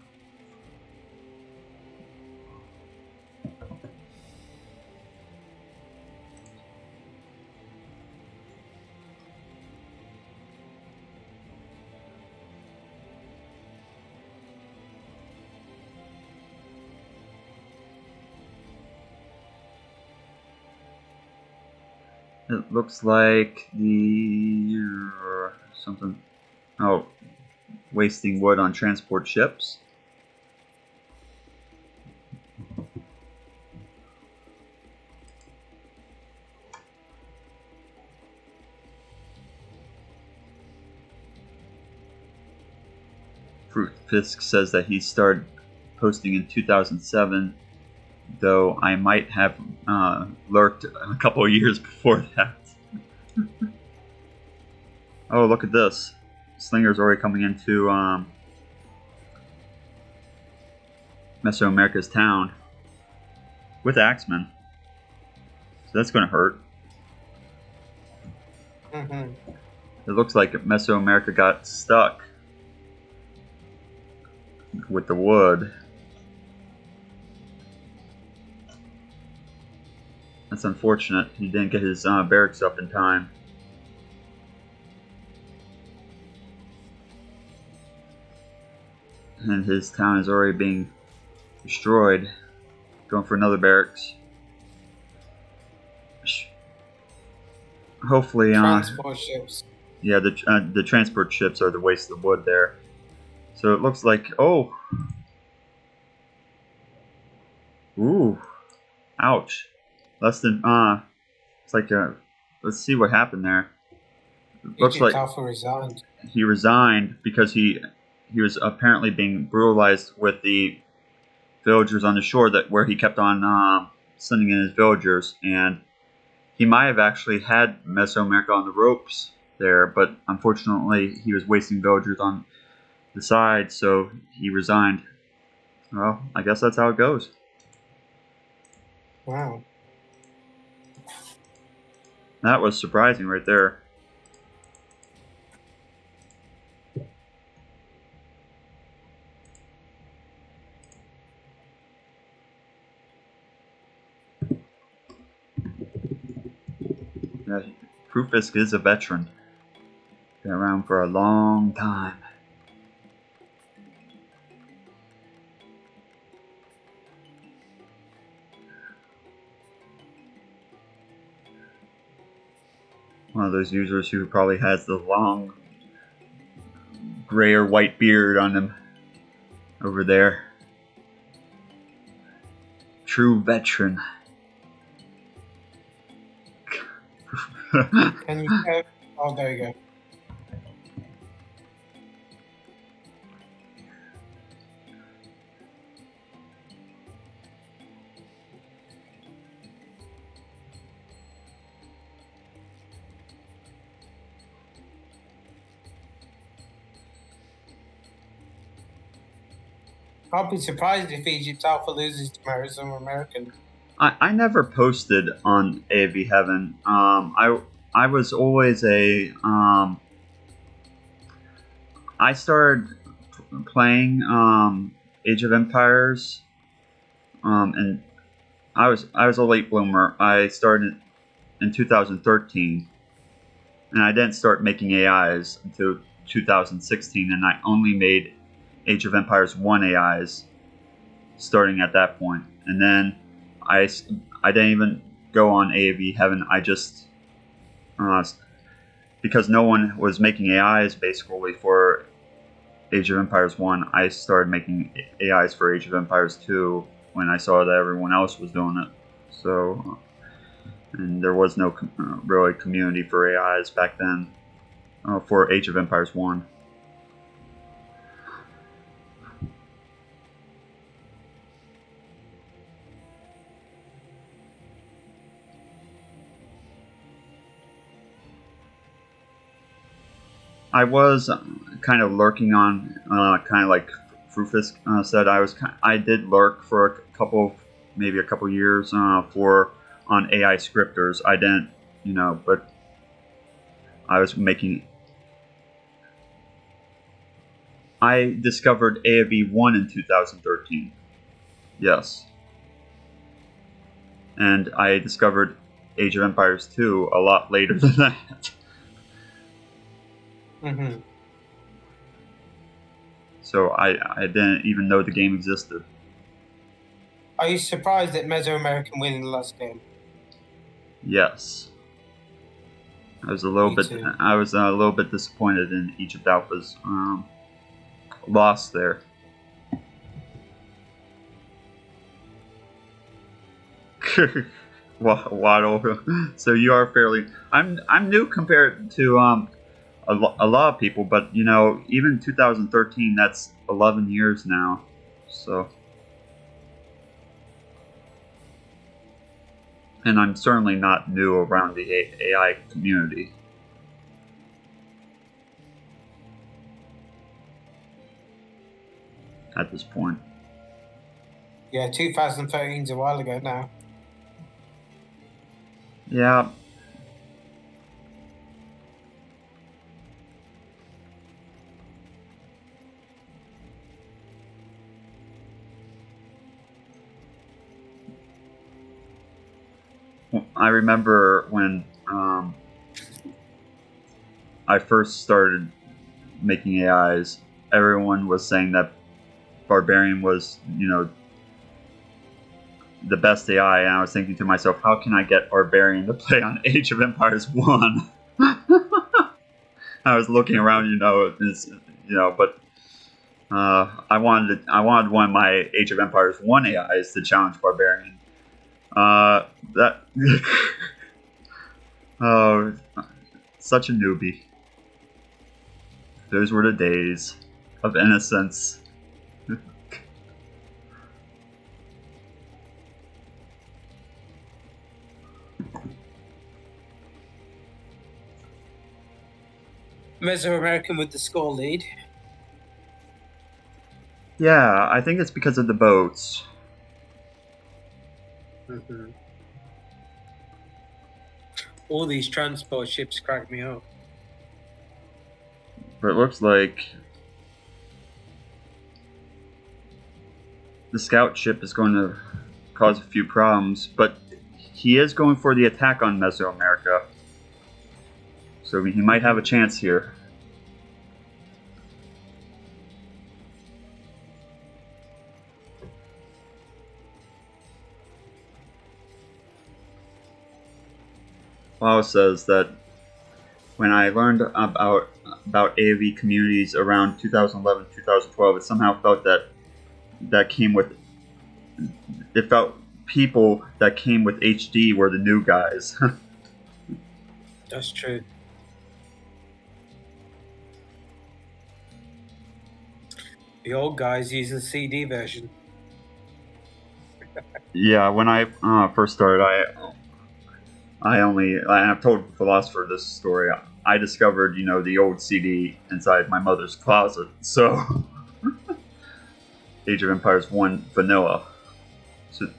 It looks like the something. Oh, wasting wood on transport ships. Fruit Fisk says that he started posting in 2007, though I might have lurked a couple of years before that. Oh, look at this. Slinger's already coming into Mesoamerica's town with Axemen. So that's going to hurt. It looks like Mesoamerica got stuck with the wood. That's unfortunate. He didn't get his barracks up in time. And his town is already being destroyed. Going for another barracks. Hopefully, transport ships. Yeah, the transport ships are the waste of wood there. So it looks like, oh, ooh, ouch. Less than it's like let's see what happened there. It looks like resigned. He resigned because he was apparently being brutalized with the villagers on the shore where he kept on sending in his villagers, and he might have actually had Mesoamerica on the ropes there, but unfortunately he was wasting villagers on the side, so he resigned. Well, I guess that's how it goes. Wow. That was surprising right there. Yeah, Fruit Fisk is a veteran. Been around for a long time. One of those users who probably has the long gray or white beard on him over there. True veteran. Can you go? Oh, there you go. I'll be surprised if Egypt Alpha loses to Mesoamerican. I never posted on AV Heaven. I was always a I started playing Age of Empires, and I was a late bloomer. I started in 2013, and I didn't start making AIs until 2016, and I only made Age of Empires 1 AIs starting at that point. And then I didn't even go on AAV Heaven. I just because no one was making AIs basically for Age of Empires 1, I started making AIs for Age of Empires 2 when I saw that everyone else was doing it. So, and there was no really community for AIs back then for Age of Empires 1. I was kind of lurking on, kind of like Frufus said. I did lurk for maybe a couple years on AI scripters. I didn't, but I was making. I discovered AAV 1 in 2013. Yes. And I discovered Age of Empires 2 a lot later than that. Mm-hmm. So I didn't even know the game existed. Are you surprised that Mesoamerican win in the last game? Yes. I was a little bit disappointed in Egypt Alpha's loss there. Waddle. So you are fairly. I'm new compared to a lot of people, but even 2013, that's 11 years now. So, and I'm certainly not new around the AI community. At this point. Yeah, 2013 is a while ago now. Yeah. I remember when I first started making AIs, everyone was saying that Barbarian was, the best AI, and I was thinking to myself, how can I get Barbarian to play on Age of Empires 1? I was looking around, but I wanted one of my Age of Empires 1 AIs to challenge Barbarian. Such a newbie. Those were the days of innocence. Mesoamerican with the score lead. Yeah, I think it's because of the boats. Mm-hmm. All these transport ships crack me up. But it looks like the scout ship is going to cause a few problems, but he is going for the attack on Mesoamerica. So he might have a chance here. Wow says that when I learned about AAV communities around 2011, 2012, it somehow felt that came with. It felt people that came with HD were the new guys. That's true. The old guys using the CD version. Yeah, when I first started, I've told Philosopher this story. I discovered, the old CD inside my mother's closet. So, Age of Empires 1 Vanilla. So,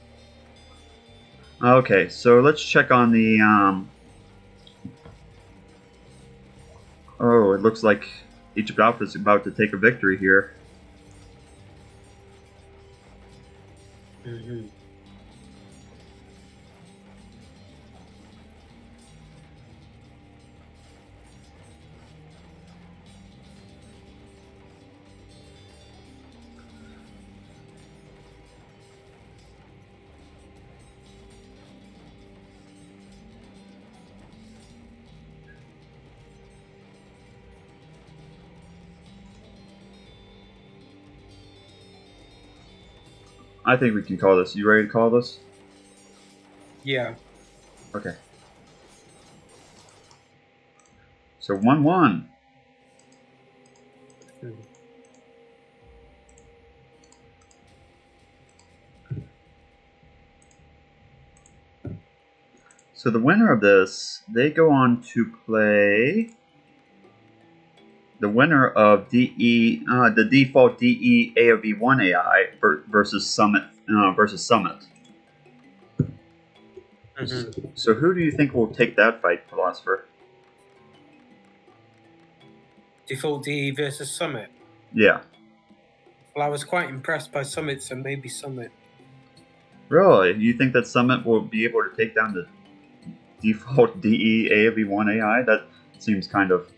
okay, so let's check on the. Oh, it looks like Egypt Alpha is about to take a victory here. Mm-hmm. I think we can call this. You ready to call this? Yeah. Okay. So 1-1. Mm. So the winner of this, they go on to play the winner of the default DE AOV1 AI versus Summit Mm-hmm. So who do you think will take that fight, Philosopher? Default DE versus Summit. Yeah. Well, I was quite impressed by Summit, so maybe Summit. Really? You think that Summit will be able to take down the default DE AOV1 AI? That seems kind of...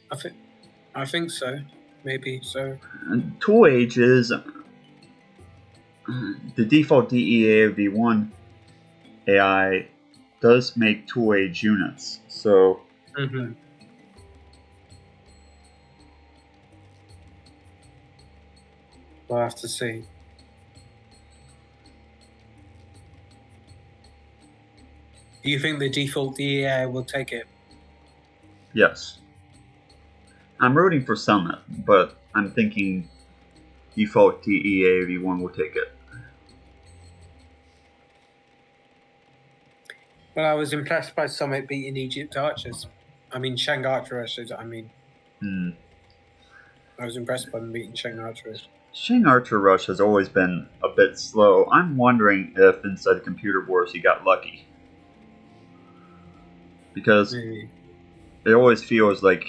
I think so. Maybe so. Tool Age is... the default DE AOV1 AI does make Tool Age units, so... Mm-hmm. We'll have to see. Do you think the default DEA will take it? Yes. I'm rooting for Summit, but I'm thinking default DE AOV1 will take it. Well, I was impressed by Summit beating Egypt Archers. I mean, Shang Archer Archers, I mean. I was impressed by them beating Shang Archers. Shang Archer Rush has always been a bit slow. I'm wondering if inside Computer Wars he got lucky. Because it always feels like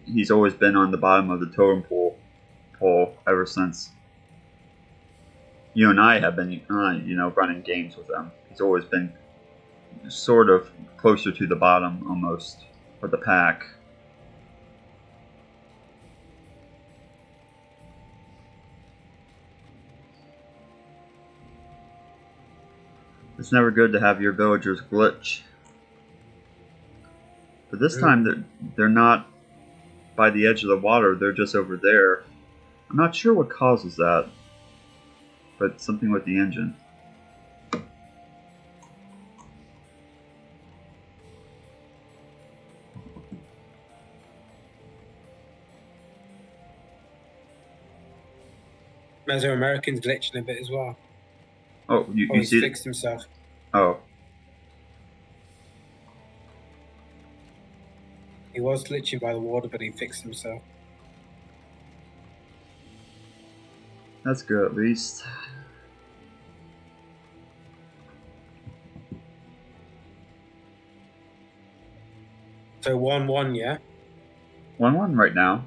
he's always been on the bottom of the totem pole ever since you and I have been, running games with him. He's always been sort of closer to the bottom, almost, of the pack. It's never good to have your villagers glitch. But this time, they're not by the edge of the water, they're just over there. I'm not sure what causes that, but something with the engine. Mesoamerican's glitching a bit as well. Oh, you he's see fixed himself. Oh. He was glitching by the water, but he fixed himself. That's good, at least. So 1-1, yeah? 1-1 right now.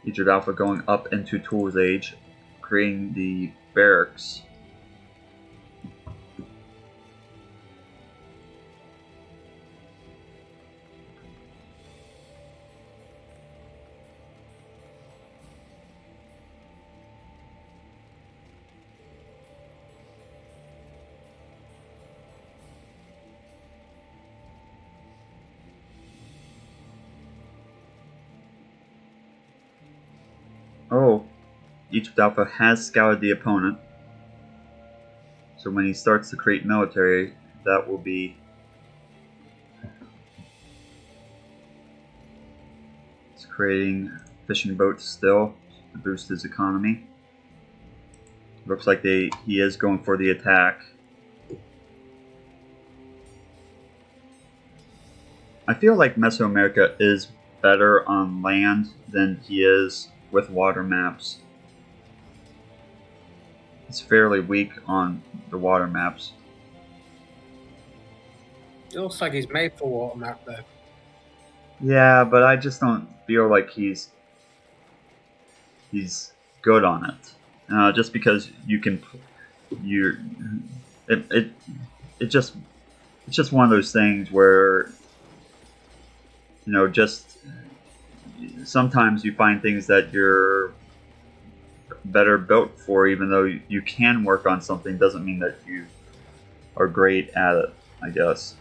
Egypt Alpha going up into Tool's Age, creating the barracks. Oh, Egypt Alpha has scouted the opponent. So when he starts to create military, that will be... It's creating fishing boats still to boost his economy. Looks like he is going for the attack. I feel like Mesoamerica is better on land than he is with water maps. It's fairly weak on the water maps. It looks like he's made for water map though. Yeah, but I just don't feel like he's good on it. just because you can, you, it just it's just one of those things where just sometimes you find things that you're better built for, even though you can work on something, doesn't mean that you are great at it, I guess.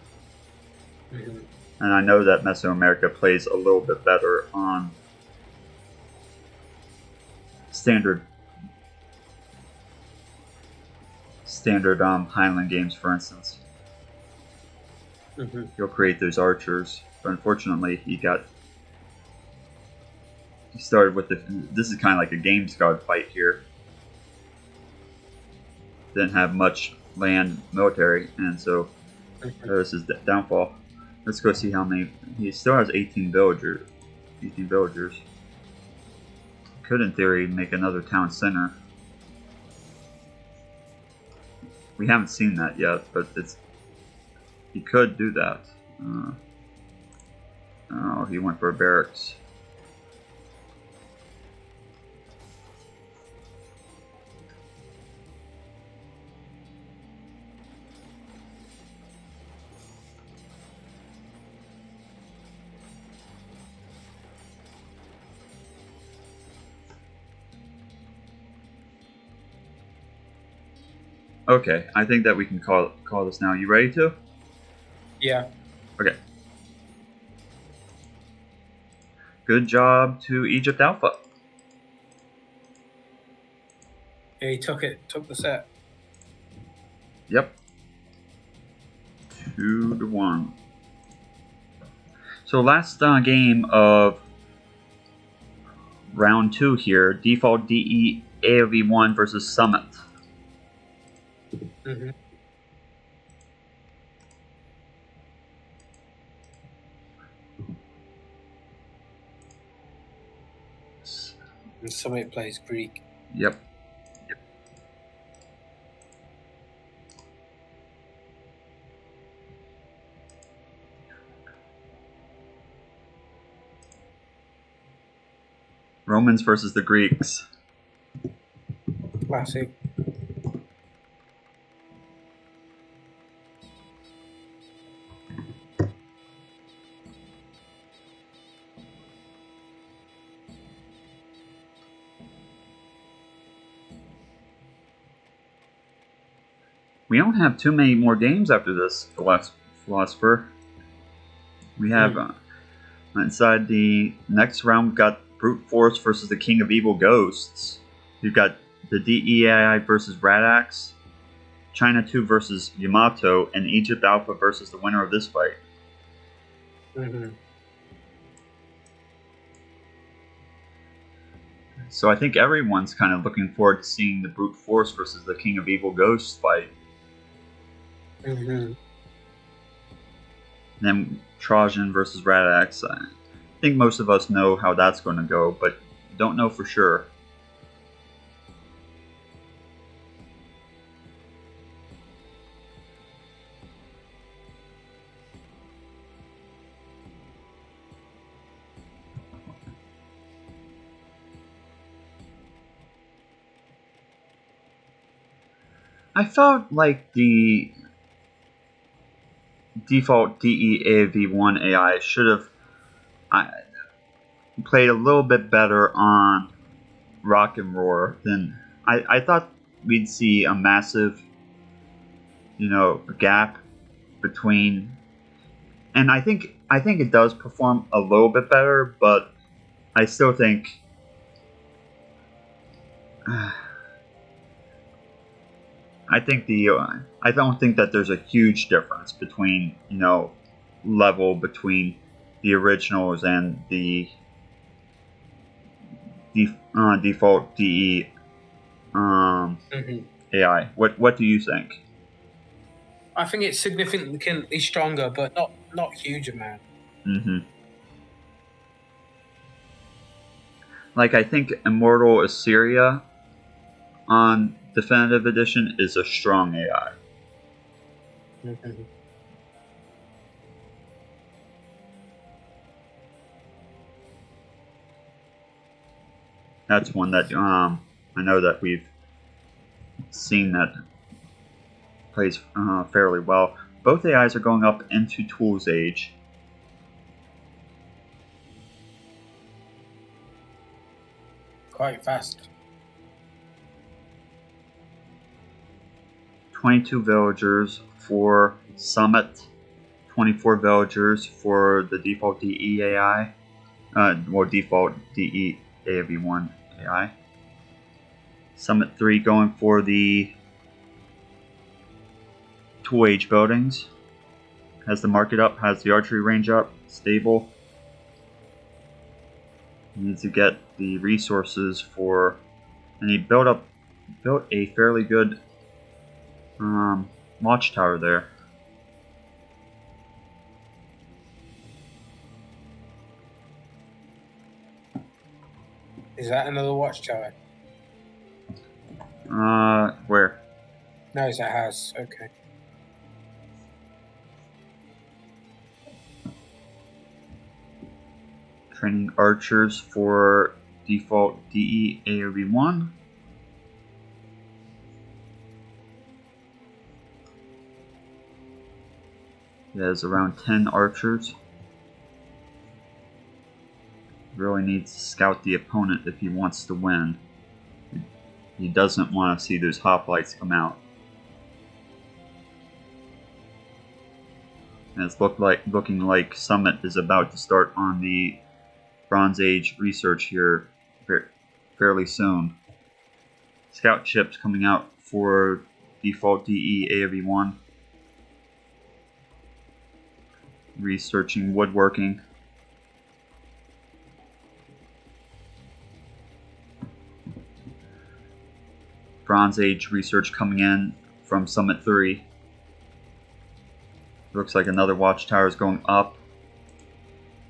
Mm-hmm. And I know that Mesoamerica plays a little bit better on standard Highland games, for instance. Mm-hmm. He'll create those archers, but unfortunately he started with this is kind of like a Games God fight here. Didn't have much land military, and so this is downfall. Let's go see how many. He still has 18 villagers. Could, in theory, make another town center. We haven't seen that yet, but he could do that. Oh, he went for a barracks. Okay, I think that we can call this now. You ready to? Yeah. Okay. Good job to Egypt Alpha. Yeah, he took the set. Yep. 2-1. So last game of round 2 here, default DE AOV1 versus Summit. Mm-hmm. And Summit plays Greek. Yep. Romans versus the Greeks. Classic. We don't have too many more games after this, Philosopher. We have inside the next round, we've got Brute Force versus the King of Evil Ghosts. You've got the DEAI versus Radax, China 2 versus Yamato, and Egypt Alpha versus the winner of this fight. Mm-hmm. So I think everyone's kind of looking forward to seeing the Brute Force versus the King of Evil Ghosts fight. Mm-hmm. And then Trajan versus Radax. I think most of us know how that's going to go, but don't know for sure. I felt like the default DEAV1 AI should have played a little bit better on Rock and Roar than I thought we'd see a massive, gap between, and I think it does perform a little bit better, but I still think I don't think that there's a huge difference between level between the originals and the default DE AI. What do you think? I think it's significantly stronger, but not huge amount. Mm-hmm. Like, I think Immortal Assyria on Definitive Edition is a strong AI. Mm-hmm. That's one that I know that we've scene that plays fairly well. Both AIs are going up into Tools Age. Quite fast. 22 villagers for Summit, 24 villagers for the default DE AI, or default DE AV1 AI. Summit 3 going for the Tool Age buildings. Has the market up, has the archery range up, stable. Needs to get the resources for, and he built a fairly good watchtower there. Is that another watchtower? Where? No, it's a house. Okay. Training archers for default DE AOV1. He has around 10 archers. Really needs to scout the opponent if he wants to win. He doesn't want to see those hoplites come out. And it's looking like Summit is about to start on the Bronze Age research here fairly soon. Scout ships coming out for default DE AOV1. Researching woodworking. Bronze Age research coming in from Summit 3. Looks like another watchtower is going up.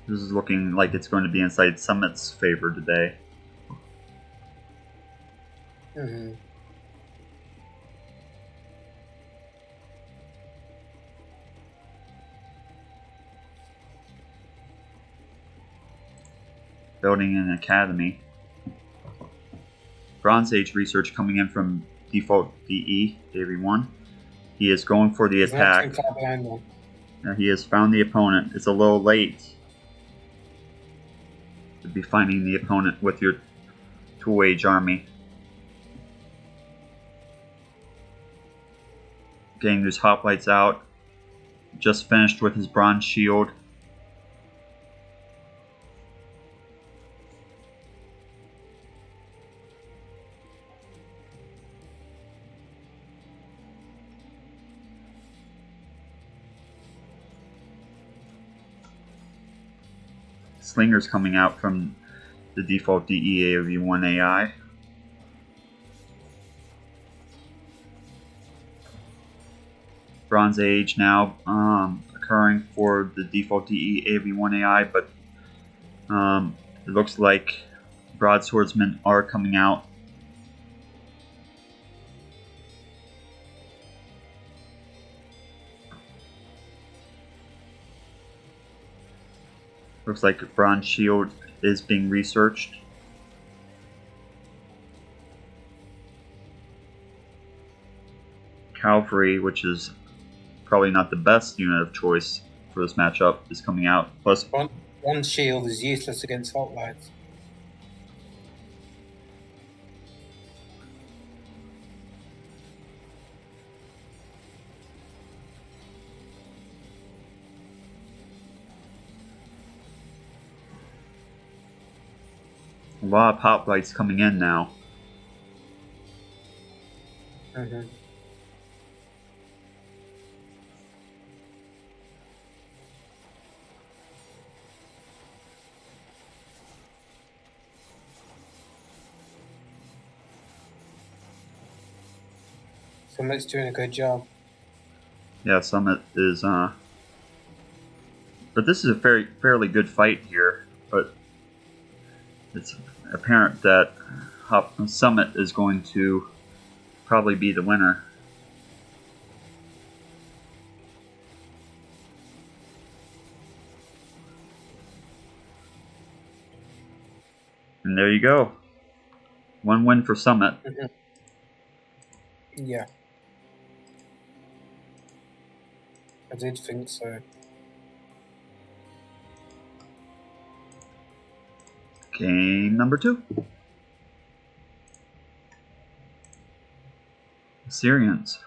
This is looking like it's going to be inside Summit's favor today. Mm-hmm. Building an academy. Bronze Age research coming in from default DE, AV1. He is going for the attack. He has found the opponent. It's a little late to be finding the opponent with your Tool Age army. Getting those hoplites out. Just finished with his bronze shield. Slingers coming out from the default DE AOV1 AI. Bronze Age now occurring for the default DE AOV1 AI, but it looks like broadswordsmen are coming out. Looks like Bronze Shield is being researched. Cavalry, which is probably not the best unit of choice for this matchup, is coming out. Plus, one shield is useless against hoplites. a lot of hoplites coming in now. Mm-hmm. Summit's doing a good job. Yeah, Summit is, but this is a fairly good fight here, but it's apparent that Summit is going to probably be the winner. And there you go. One win for Summit. Mm-hmm. Yeah. I did think so. Game number 2. Syrians.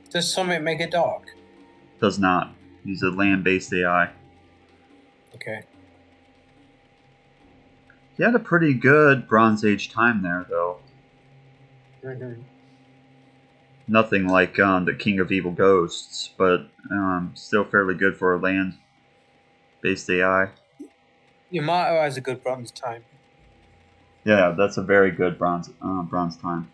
Does Summit make it dark? Does not. He's a land-based AI. Okay. He had a pretty good Bronze Age time there, though. Mm-hmm. Nothing like the King of Evil Ghosts, but still fairly good for a land-based AI. Yamato has a good bronze time. Yeah, that's a very good bronze time.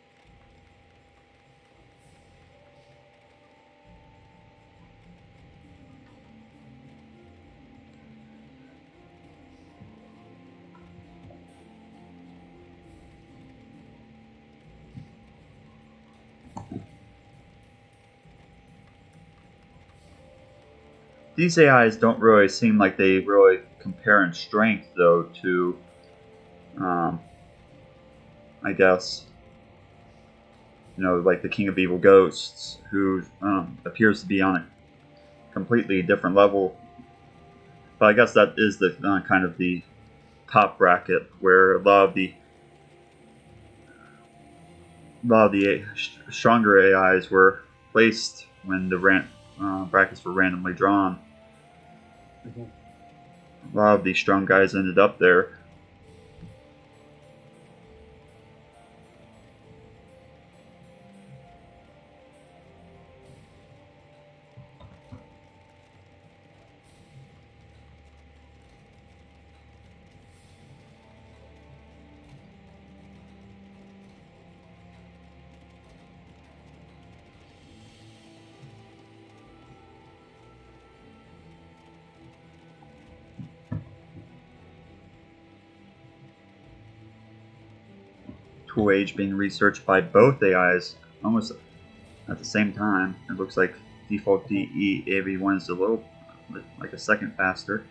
These AIs don't really seem like they really compare in strength, though, to, I guess, like the King of Evil Ghosts, who appears to be on a completely different level. But I guess that is the kind of the top bracket where a lot of the stronger AIs were placed when the brackets were randomly drawn. Mm-hmm. A lot of these strong guys ended up there. Tool Age being researched by both AIs almost at the same time. It looks like default DE AV1 is a little like a second faster.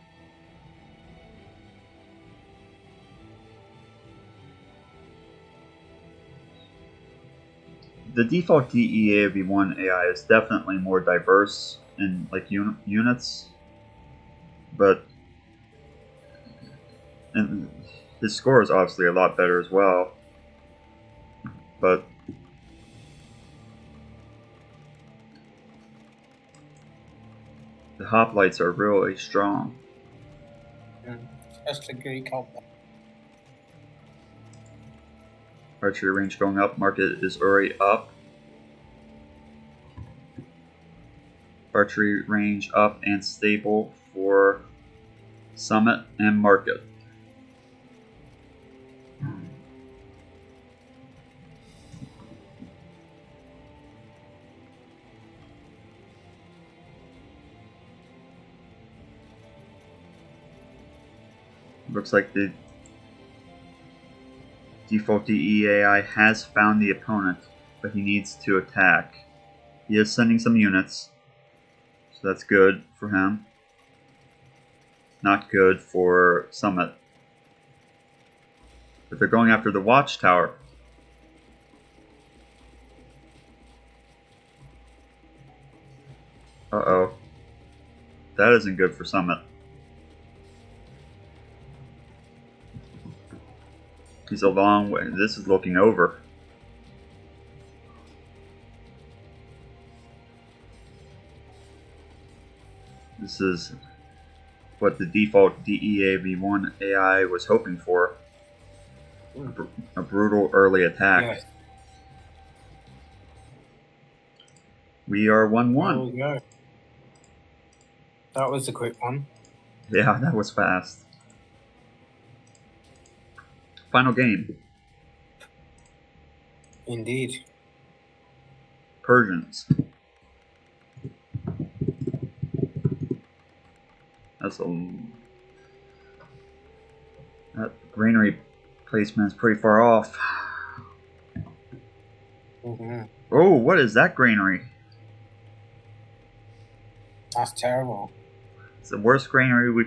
The default DE AV1 AI is definitely more diverse in like units, but and his score is obviously a lot better as well. But the hoplites are really strong. Especially Greek combat. Archery range going up. Market is already up. Archery range up and stable for Summit and Market. Looks like the default DEAI has found the opponent, but he needs to attack. He is sending some units, so that's good for him. Not good for Summit. But they're going after the Watchtower. Uh-oh. That isn't good for Summit. He's a long way. This is looking over. This is what the default DEAV1 AI was hoping for. A brutal early attack. Yes. We are 1-1. There we go. That was a quick one. Yeah, that was fast. Final game. Indeed. Persians. That granary placement is pretty far off. Mm-hmm. Oh, what is that granary? That's terrible. It's the worst granary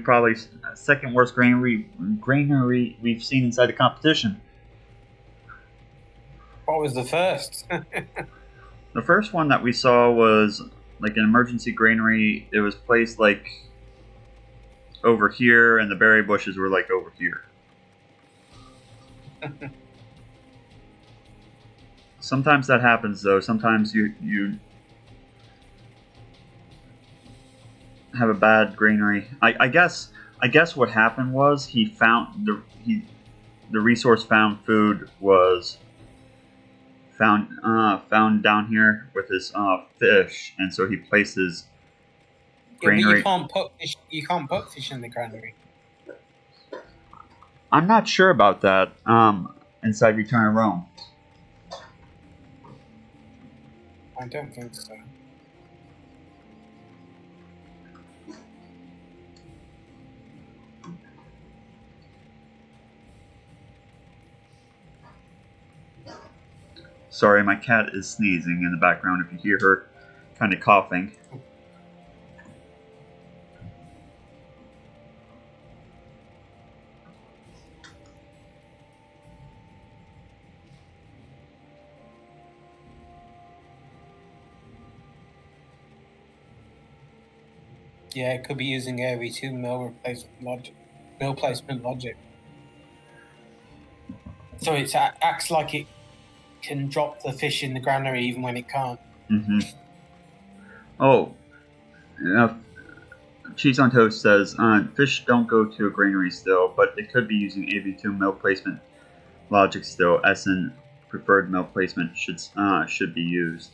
second worst granary we've seen inside the competition. What was the first? The first one that we saw was like an emergency granary. It was placed like over here, and the berry bushes were like over here. Sometimes that happens, though. Sometimes you have a bad granary. I guess what happened was he found the resource found food was found down here with his fish, and so he places granary. Yeah, but you can't put fish in the granary. I'm not sure about that. Inside Return of Rome. I don't think so. Sorry, my cat is sneezing in the background if you hear her kind of coughing. Yeah, it could be using AV2 mill placement logic. So it acts like it can drop the fish in the granary even when it can't. Mm-hmm. Oh, Cheese on Toast says, fish don't go to a granary still, but it could be using AV2 mill placement logic still. SN preferred mill placement should be used.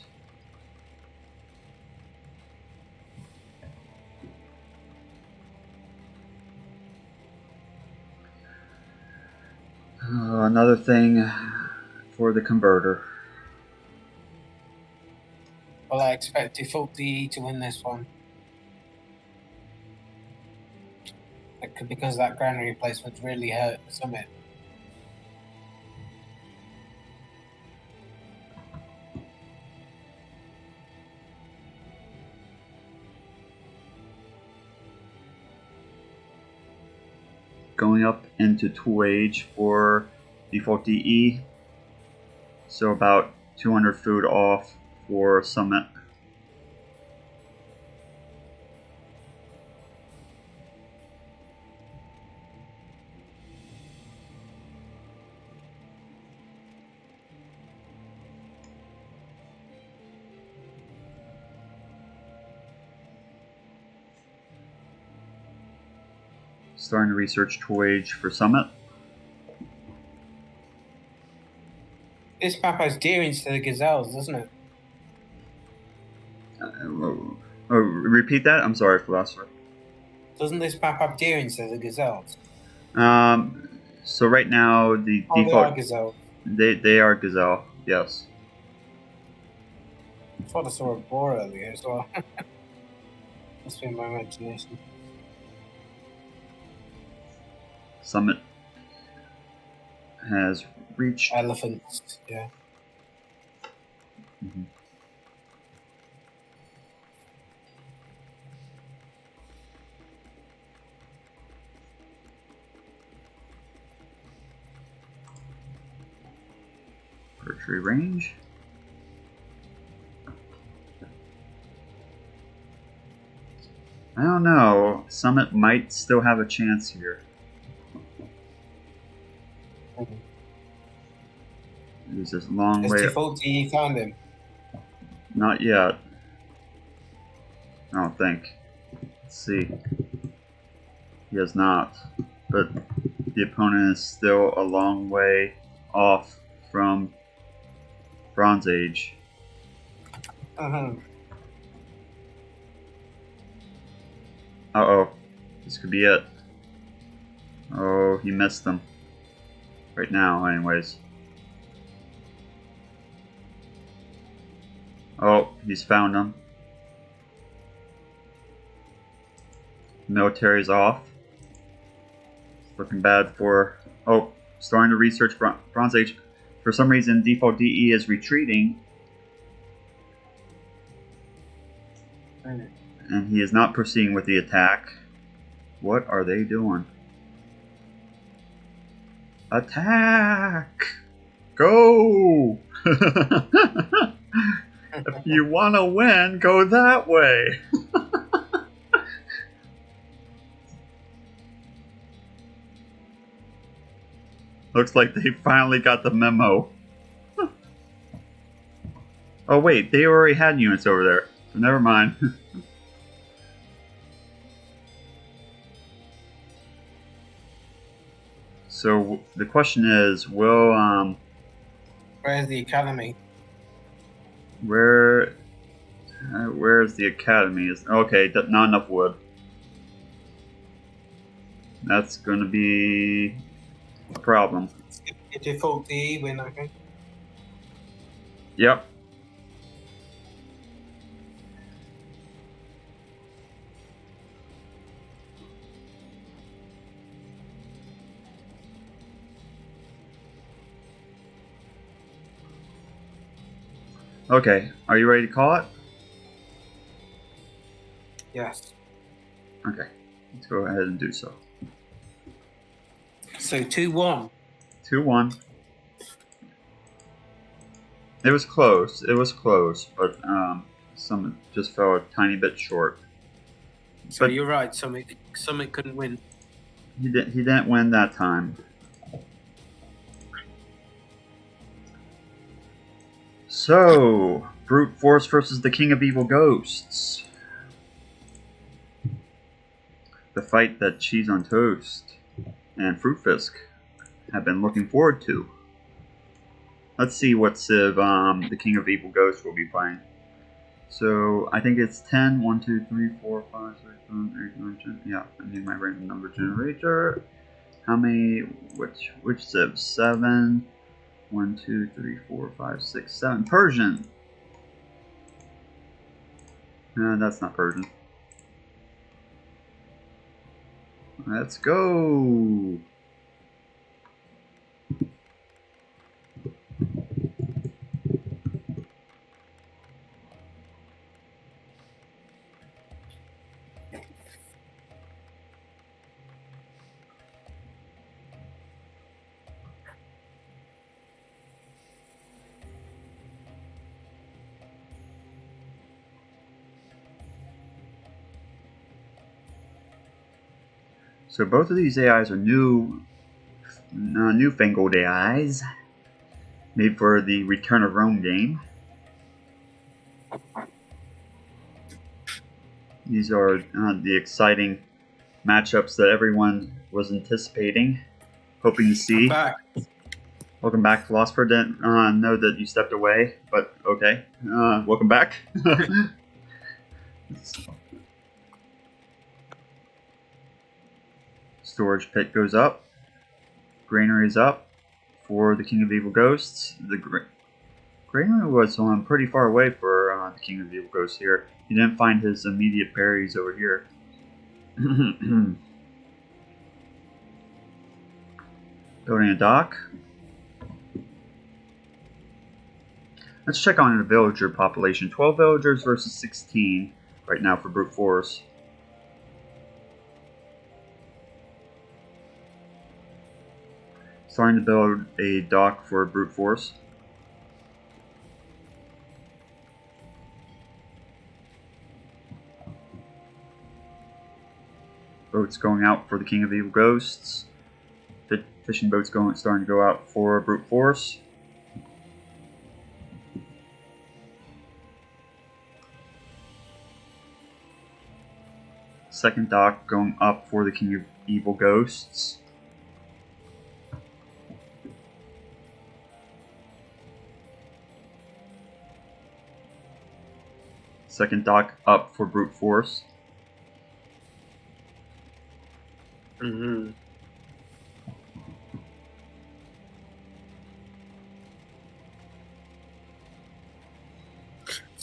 Another thing for the converter. Well, I expect default DE to win this one. Because that granary placement really hurt the Summit. Going up into tool age for default DE. So about 200 food off for Summit. Starting to research tool age for Summit. This map has deer instead of gazelles, doesn't it? Repeat that? I'm sorry, Philosopher. Doesn't this map have deer instead of gazelles? So right now the default they are gazelle. They are gazelle, yes. I thought I saw a boar earlier as well. Must be in my imagination. Summit has reached elephants, yeah. Mm-hmm. Archery range. I don't know. Summit might still have a chance here. There's this long way. Has default DE found him? Not yet. I don't think. Let's see. He has not. But the opponent is still a long way off from Bronze Age. Uh-oh. This could be it. Oh, he missed them. Right now, anyways. Oh, he's found them. Military's off. It's looking bad for... Oh, starting to research Bronze Age. For some reason, default DE is retreating. And he is not proceeding with the attack. What are they doing? Attack! Go! If you want to win, go that way. Looks like they finally got the memo. Oh wait, they already had units over there. So never mind. So the question is, will Where's the academy? where's the academy? Okay, not enough wood. That's going to be a problem. A default DE win, I think. Yep. Okay, are you ready to call it? Yes. Okay, let's go ahead and do so. So 2-1. 2-1. It was close. It was close, but some just fell a tiny bit short. So But you're right. Summit couldn't win. he didn't win that time. So, Brute Force versus the King of Evil Ghosts. The fight that Cheese on Toast and Fruit Fisk have been looking forward to. Let's see what Civ the King of Evil Ghosts will be playing. So, I think it's 10, 1, 2, 3, 4, 5, 6, 7, 8, 9, 10. Yeah, I need my random number generator. How many, which Civ? 7, 1, 2, 3, 4, 5, 6, 7. Persian! That's not Persian. Let's go! So both of these AIs are newfangled AIs, made for the Return of Rome game. These are the exciting matchups that everyone was anticipating, hoping to see. Back. Welcome back, Philosopher. Didn't know that you stepped away, but okay. Welcome back. Storage pit goes up. Granary is up for the King of Evil Ghosts. The Granary was pretty far away for the King of Evil Ghosts here. He didn't find his immediate berries over here. Building a dock. Let's check on the villager population. 12 villagers versus 16 right now for Brute Force. Starting to build a dock for Brute Force. Boats going out for the King of Evil Ghosts. Fishing boats starting to go out for Brute Force. Second dock going up for the King of Evil Ghosts. Second dock up for Brute Force.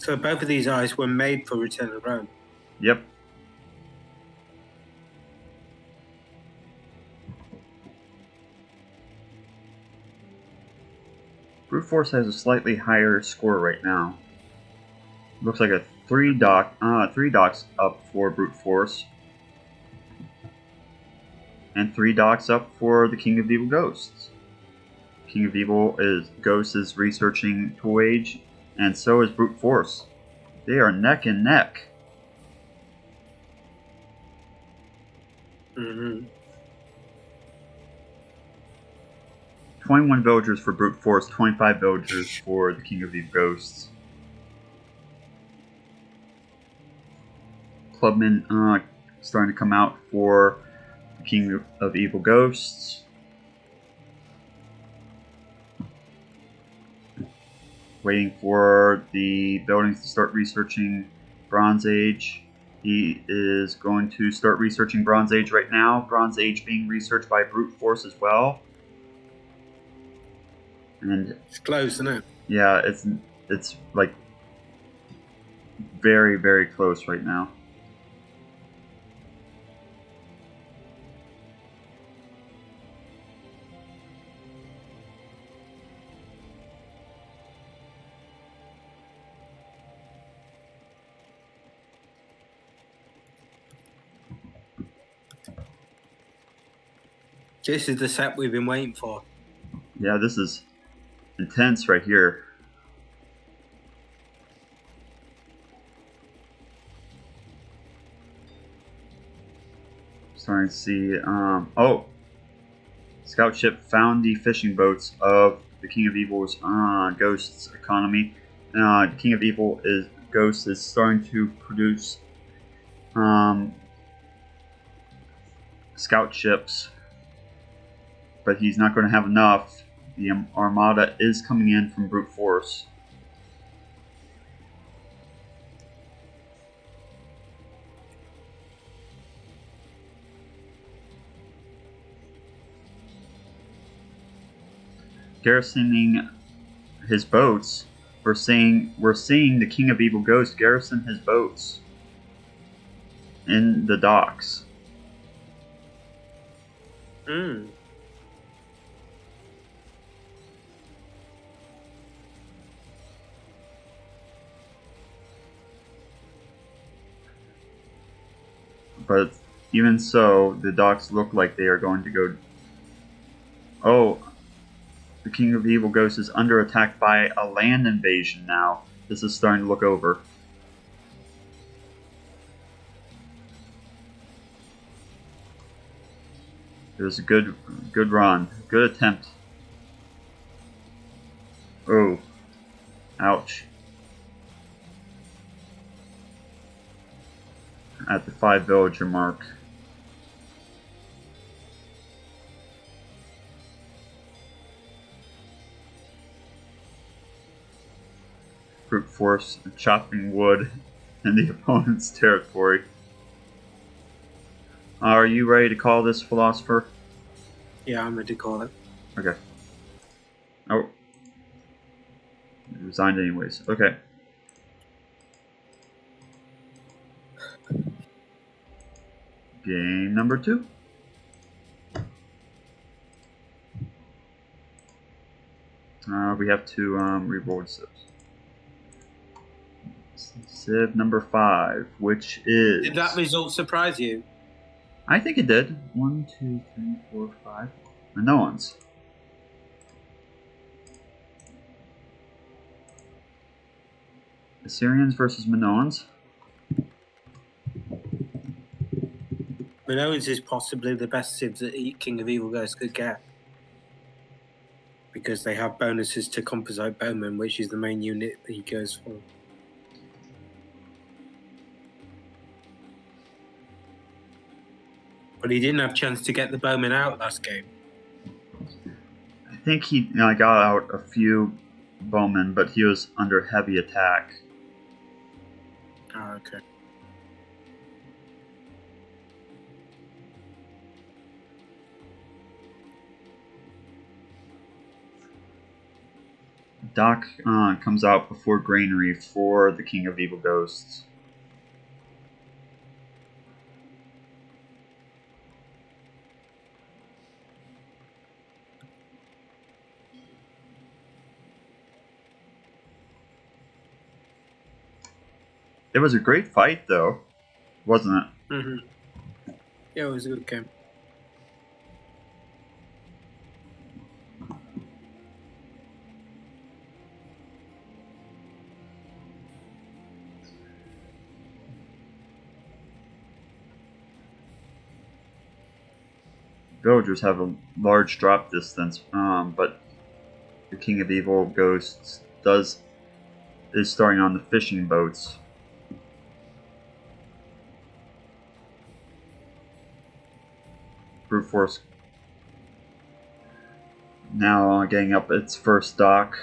So both of these eyes were made for Return of the Rome. Yep. Brute Force has a slightly higher score right now. Looks like a three docks up for Brute Force. And 3 docks up for the King of Evil Ghosts. King of Evil Ghost is researching Tool Age, and so is Brute Force. They are neck and neck. Mm-hmm. 21 villagers for Brute Force, 25 villagers for the King of Evil Ghosts. Clubmen starting to come out for the King of Evil Ghosts. Waiting for the buildings to start researching Bronze Age. He is going to start researching Bronze Age right now. Bronze Age being researched by Brute Force as well. And it's close, isn't it? Yeah, it's like very, very close right now. This is the set we've been waiting for. Yeah, this is intense right here. Starting to see, oh! Scout ship found the fishing boats of the King of Evil's Ghost's economy. The King of Evil Ghost is starting to produce scout ships, but he's not going to have enough. The armada is coming in from Brute Force. Garrisoning his boats. We're seeing the King of Evil Ghost garrison his boats in the docks. Mm. But even so, the docks look like they are going to go. Oh, the King of Evil Ghost is under attack by a land invasion now. This is starting to look over. It was a good run. Good attempt. Oh. Ouch. At the 5 villager mark. Brute Force chopping wood in the opponent's territory. Are you ready to call this, Philosopher? Yeah, I'm ready to call it. Okay. Oh. He resigned anyways. Okay. Game number 2. We have to reroll Civs. Civ number 5, which is... Did that result surprise you? I think it did. 1, 2, 3, 4, 5. Minoans. Assyrians versus Minoans. Minoans is possibly the best civs that King of Evil Ghost could get. Because they have bonuses to composite bowmen, which is the main unit that he goes for. But he didn't have a chance to get the bowmen out last game. I think he got out a few bowmen, but he was under heavy attack. Oh, okay. Doc comes out before Granary for the King of Evil Ghosts. It was a great fight, though, wasn't it? Mm-hmm. Yeah, it was a good game. Villagers have a large drop distance, but the King of Evil Ghosts is starting on the fishing boats. Brute Force now getting up its first dock.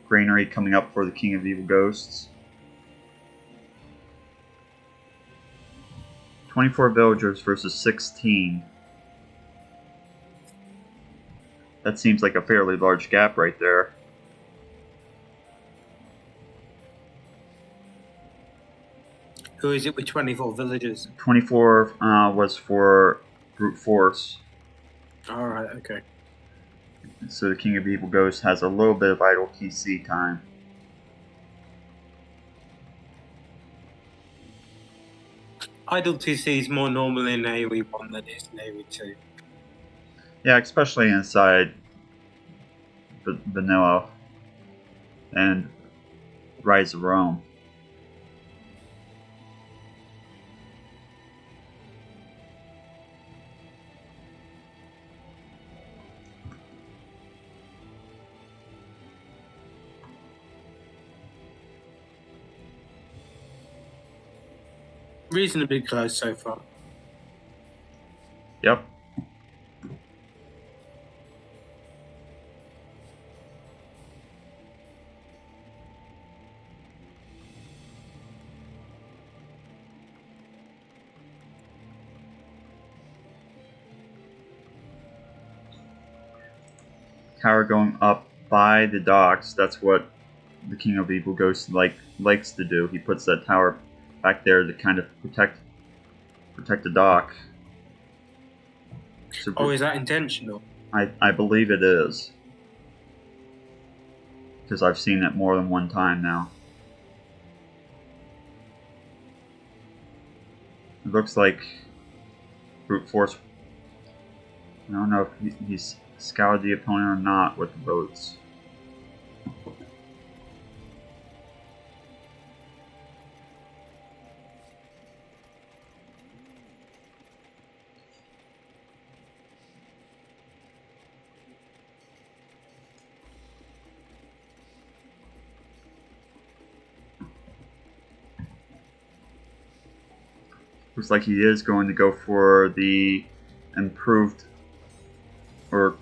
Granary coming up for the King of Evil Ghosts. 24 villagers versus 16. That seems like a fairly large gap right there. Who is it with 24 villagers? 24 was for Brute Force. Alright, okay. So the King of Evil Ghosts has a little bit of idle TC time. Idle TC is more normal in AoE 1 than it is in AoE 2. Yeah, especially inside Vanilla and Rise of Rome. Reasonably close so far. Yep. Tower going up by the docks. That's what the King of Evil Ghosts likes to do. He puts that tower back there to kind of protect the dock. So Oh, is that intentional? I believe it is, because I've seen it more than one time now. It looks like Brute Force. I don't know if he's scoured the opponent or not with the boats. Looks like he is going to go for the improved or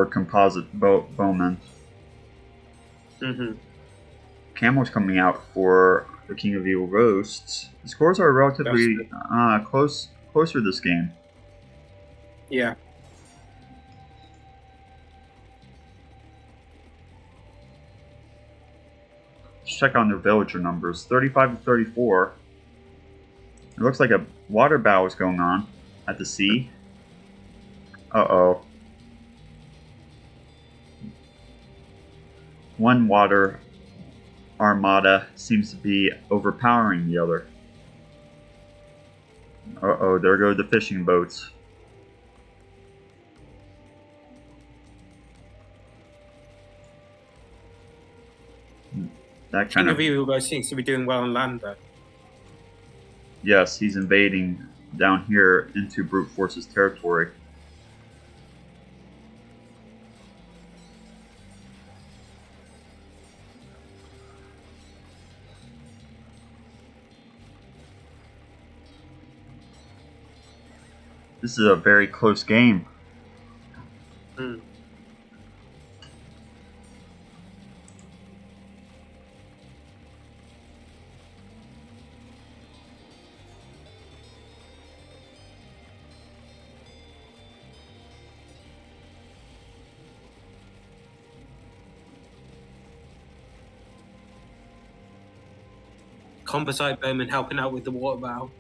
composite bowman. Mm-hmm. Camel's coming out for the King of Evil Ghosts. The scores are relatively closer this game. Yeah. Let's check on their villager numbers. 35 to 34. It looks like a water bow is going on at the sea. Uh-oh. One water armada seems to be overpowering the other. Uh-oh, there go the fishing boats. That kind King of Evil Ghosts seems to be doing well on land, though. Yes, he's invading down here into Brute Force's territory. This is a very close game. Mm. composite bowman helping out with the water battle.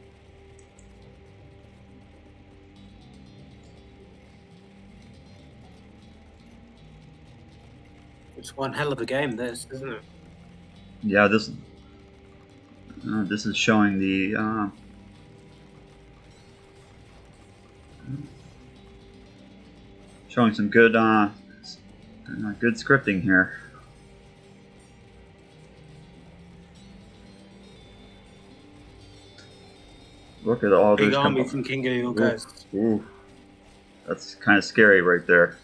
It's one hell of a game, this, isn't it? Yeah, this is showing the showing some good good scripting here. Look at all Big those army from King of Your Ghosts. Ooh, that's kind of scary right there.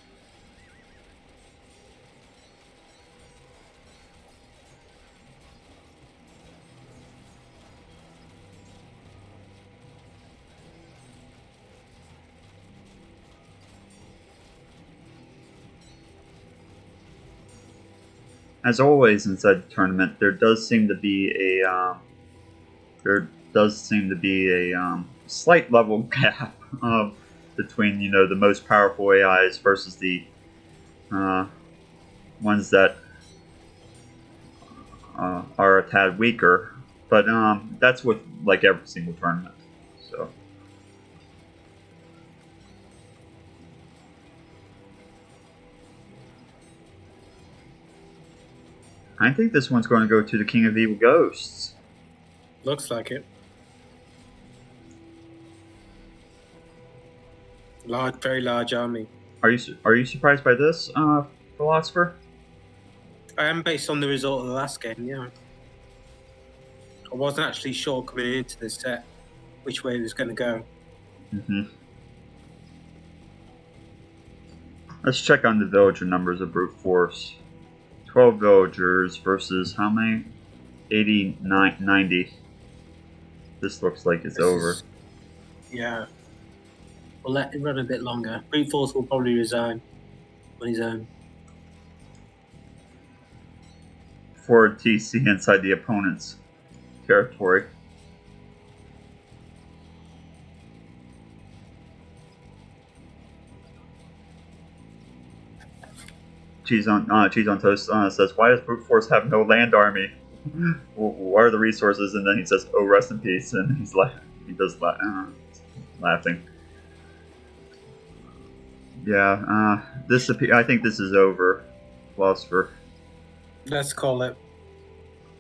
As always inside the tournament, there does seem to be a slight level gap between the most powerful AIs versus the ones that are a tad weaker. But that's with like every single tournament. So. I think this one's going to go to the King of Evil Ghosts. Looks like it. Large, very large army. Are you surprised by this, Philosopher? I am, based on the result of the last game, yeah. I wasn't actually sure coming into this set which way it was going to go. Mm-hmm. Let's check on the villager numbers of Brute Force. 12 villagers versus how many? 89, 90. This looks like it's over. Yeah. We'll let it run a bit longer. Brute Force will probably resign on his own. Forward TC inside the opponent's territory. Cheese on Toast says, "Why does Brute Force have no land army? What are the resources?" And then he says, "Oh, rest in peace." And he's like, laughing. Yeah, I think this is over, Philosopher. Let's call it.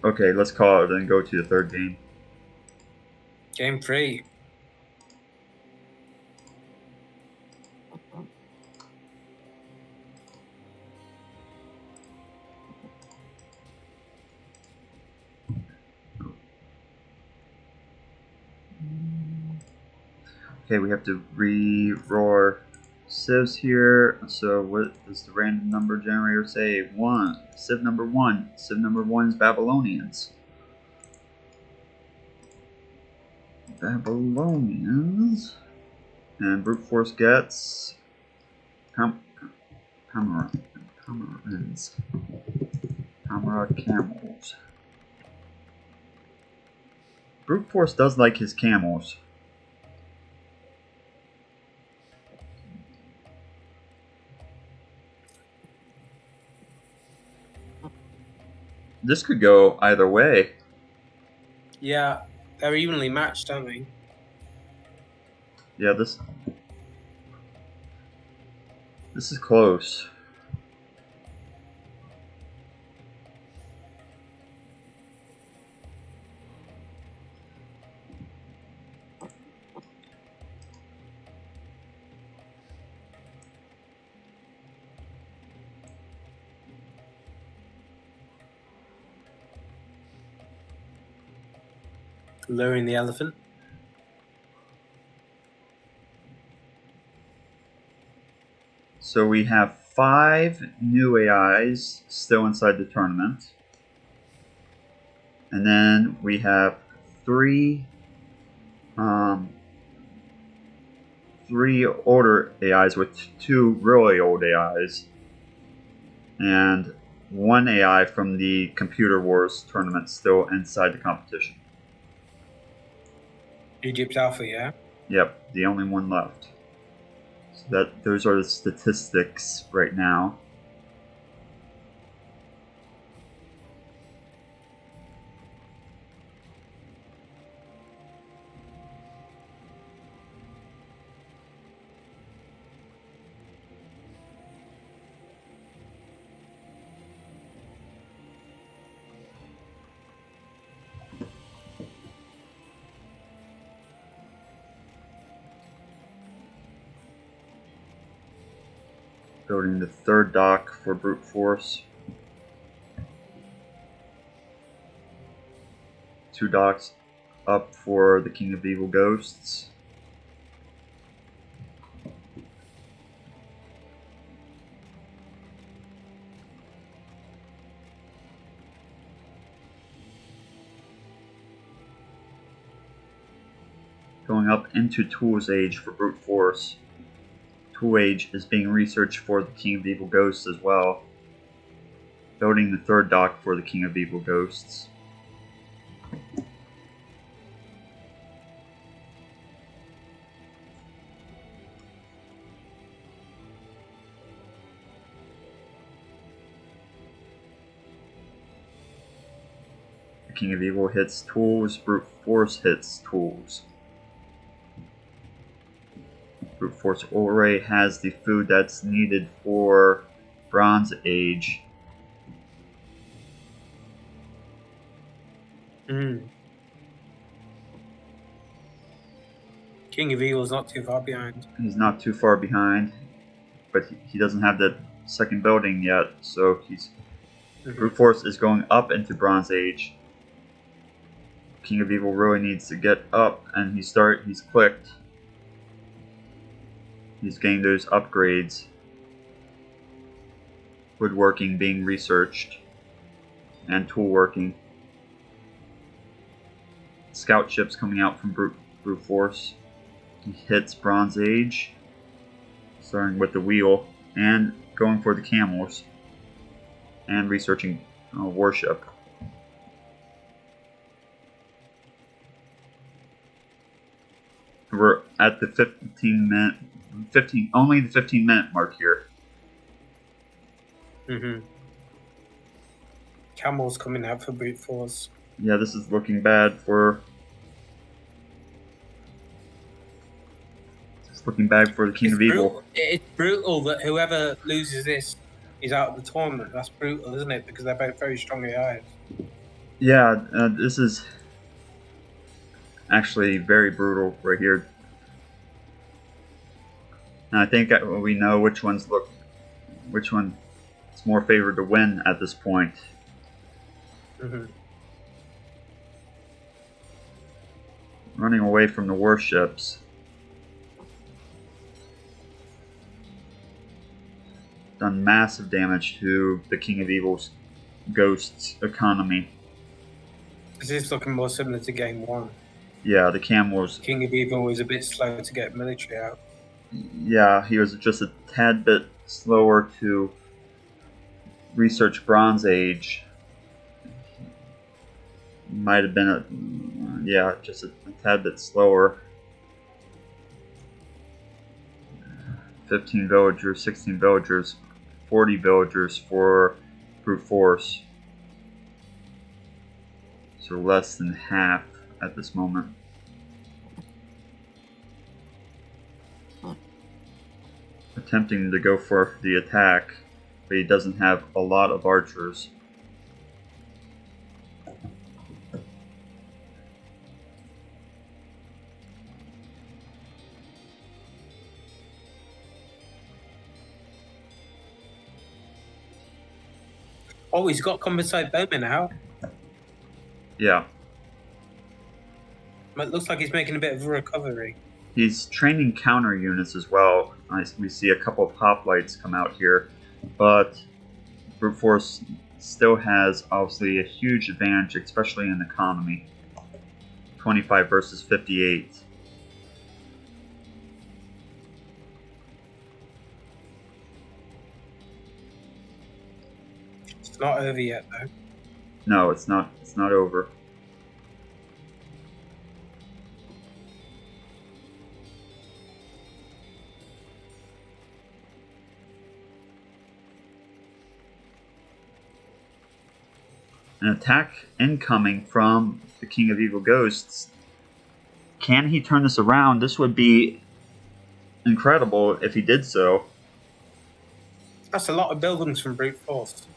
Okay, let's call it and go to the third game. Game 3. Okay, we have to re-roar civs here. So what does the random number generator say? 1. Civ number 1. Civ number 1 is Babylonians. Babylonians. And Brute Force gets Camerans. Camera camels. Brute Force does like his camels. This could go either way. Yeah, they're evenly matched, aren't they? Yeah, this is close. Lowering the elephant. So we have 5 new AIs still inside the tournament. And then we have 3 older AIs with 2 really old AIs. And 1 AI from the Computer Wars tournament still inside the competition. Egypt Alpha, yeah? Yep, the only one left. So those are the statistics right now. Building the third dock for brute force. 2 docks up for the King of Evil Ghosts. Going up into Tools Age for brute force. Tool Age is being researched for the King of Evil Ghosts as well. Building the third dock for the King of Evil Ghosts. The King of Evil hits Tools, brute force hits Tools. Brute force already has the food that's needed for Bronze Age. King of Evil is not too far behind. He's not too far behind, but he doesn't have that second building yet, so he's brute force is going up into Bronze Age. King of Evil really needs to get up, and he's clicked. He's getting those upgrades. Woodworking being researched, and toolworking. Scout ships coming out from brute force. He hits Bronze Age, starting with the wheel, and going for the camels, and researching warship. We're at the 15-minute mark here. Camels coming out for brute force. Yeah, this is looking bad for. It's looking bad for the King of Evil. It's brutal that whoever loses this is out of the tournament. That's brutal, isn't it? Because they're both very strong AIs. Yeah, this is actually very brutal right here. And I think we know which one is more favored to win at this point. Running away from the warships. Done massive damage to the King of Evil's Ghost's economy. This is looking more similar to Game 1. Yeah, the camels. King of Evil was a bit slow to get military out. Yeah, he was just a tad bit slower to research Bronze Age. Might have been just a tad bit slower. 15 villagers, 16 villagers, 40 villagers for brute force. So less than half at this moment. Attempting to go for the attack, but he doesn't have a lot of archers. Oh, he's got Combicide Bowman now. Yeah. It looks like he's making a bit of a recovery. He's training counter units as well. We see a couple of hoplites come out here, but brute force still has obviously a huge advantage, especially in economy. 25 versus 58. It's not over yet, though. No, it's not. It's not over. An attack incoming from the King of Evil Ghosts. Can he turn this around? This would be incredible if he did so. That's a lot of buildings from brute force.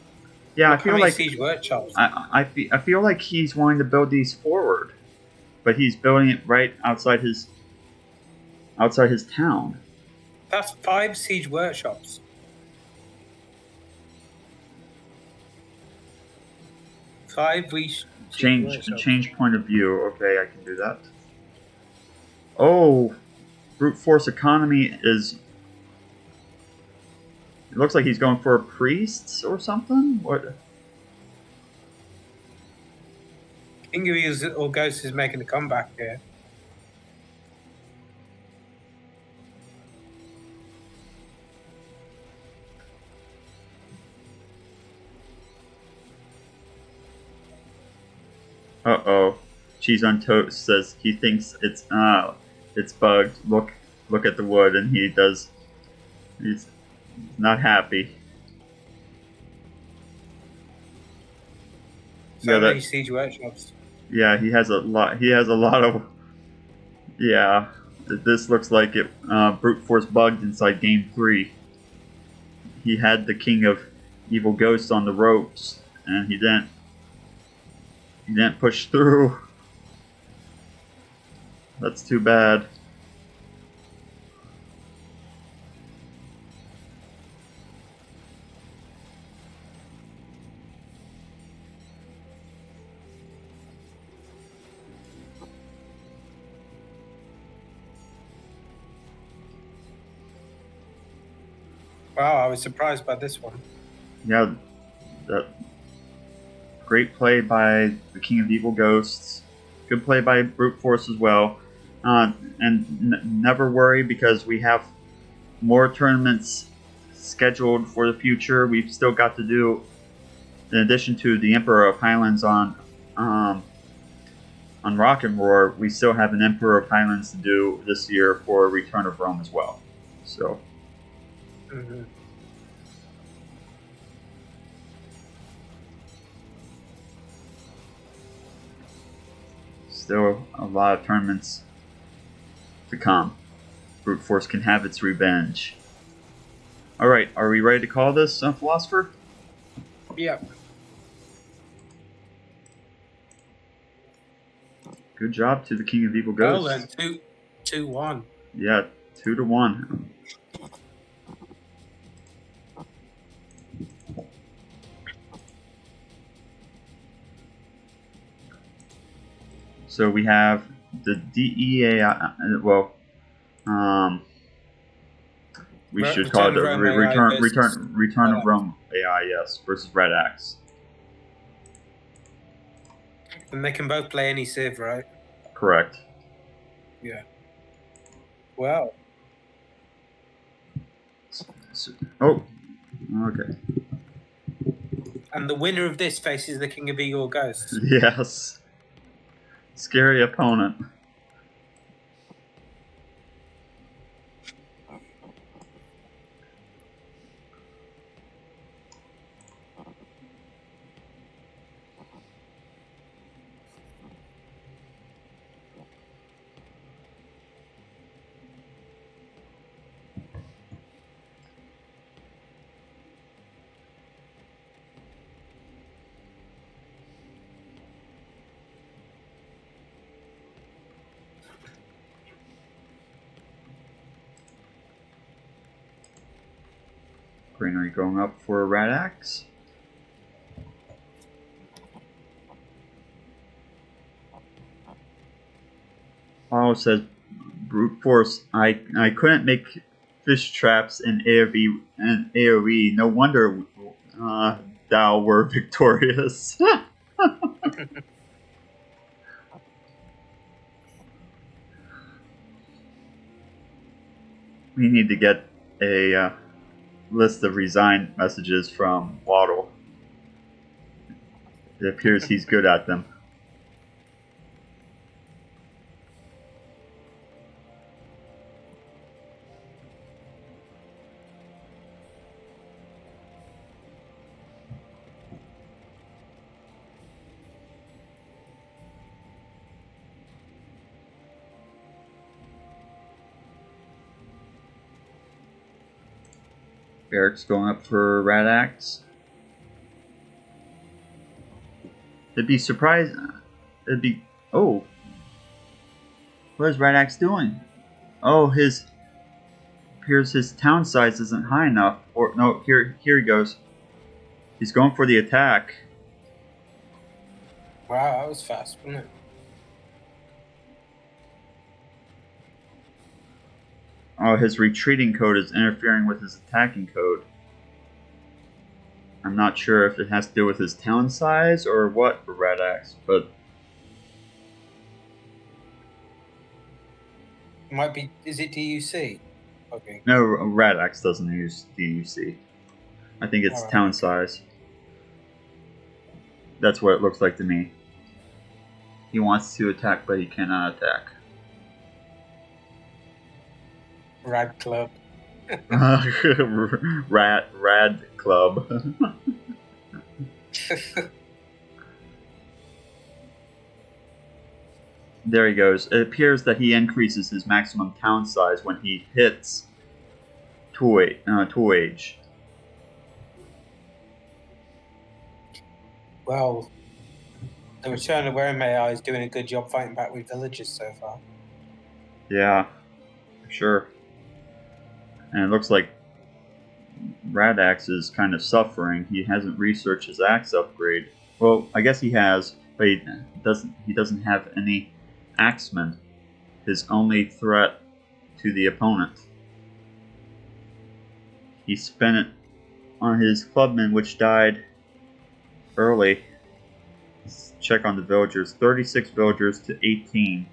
Yeah, I feel like siege workshops. I feel like he's wanting to build these forward, but he's building it right outside his town. That's 5 siege workshops. 5 change point of view. Okay, I can do that. Oh, brute force economy is. It looks like he's going for a priest or something. What? King of Evil Ghosts is making a comeback here. Uh-oh. Cheese on Toast says he thinks it's bugged. Look at the wood, and he's not happy. So many siege workshops. Yeah, he has a lot of. Yeah, this looks like it. Brute force bugged inside game 3. He had the King of Evil Ghosts on the ropes, and he didn't push through. That's too bad. Wow, I was surprised by this one. Yeah, that great play by the King of Evil Ghosts. Good play by Brute Force as well. And never worry, because we have more tournaments scheduled for the future. We've still got to do, in addition to the Emperor of Highlands on Rock and Roar, we still have an Emperor of Highlands to do this year for Return of Rome as well. So. Mm-hmm. Still a lot of tournaments to come. Brute Force can have its revenge. Alright, are we ready to call this, Philosopher? Yep. Good job to the King of Evil Ghosts. Well then, 2-1. Yeah, 2-1. So we have the DEA. We should call it the Return of Rome AI, yes, versus Red Axe. And they can both play any civ, right? Correct. Yeah. Well. Oh, okay. And the winner of this faces the King of Evil Ghosts. Yes. Scary opponent. Greenery going up for a Red Axe. Oh, says Brute Force. I couldn't make fish traps in AoE. No wonder thou were victorious. We need to get a list of resign messages from Waddle. It appears he's good at them. Eric's going up for Red Axe. It'd be surprised. It'd be. Oh. What is Red Axe doing? Oh, appears his town size isn't high enough. Or no, here he goes. He's going for the attack. Wow, that was fast, wasn't it? Oh, his retreating code is interfering with his attacking code. I'm not sure if it has to do with his town size or what for Red Axe, but It might be. Is it DUC? Okay. no, Red Axe doesn't use DUC. I think it's Alright. town size. That's what it looks like to me. He wants to attack, but he cannot attack. Rad Club. Rad Club. There he goes. It appears that he increases his maximum town size when he hits tool age. Well, the Return of Weremei is doing a good job fighting back with villagers so far. Yeah, for sure. And it looks like Radax is kind of suffering. He hasn't researched his axe upgrade. Well, I guess he has, but he doesn't have any axemen. His only threat to the opponent. He spent it on his clubmen, which died early. Let's check on the villagers. 36 villagers to 18.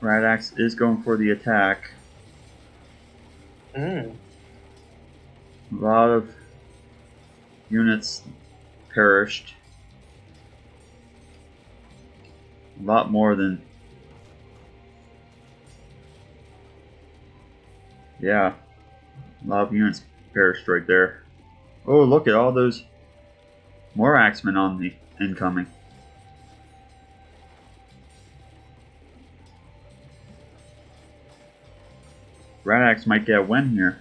Radax is going for the attack. A lot of units perished. A lot more than... Yeah. A lot of units perished right there. Oh, look at all those more axemen on the incoming. Radax might get a win here.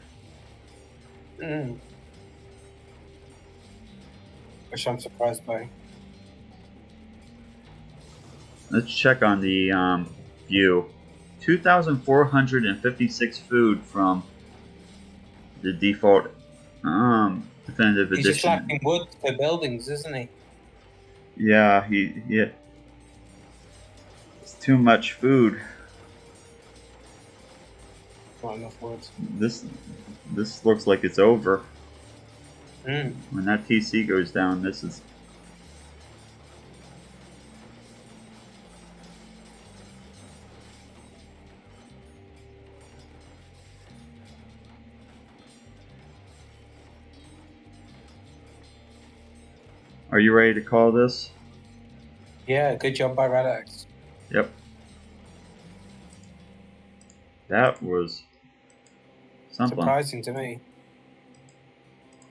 Which I'm surprised by. Let's check on the view. 2,456 food from the default definitive He's just edition. lacking wood for buildings, isn't he? Yeah, it's too much food. Not enough wood. This looks like it's over. Mm. When that TC goes down, this is... Are you ready to call this? Yeah, good job by Radax. Yep. That was something. Surprising to me.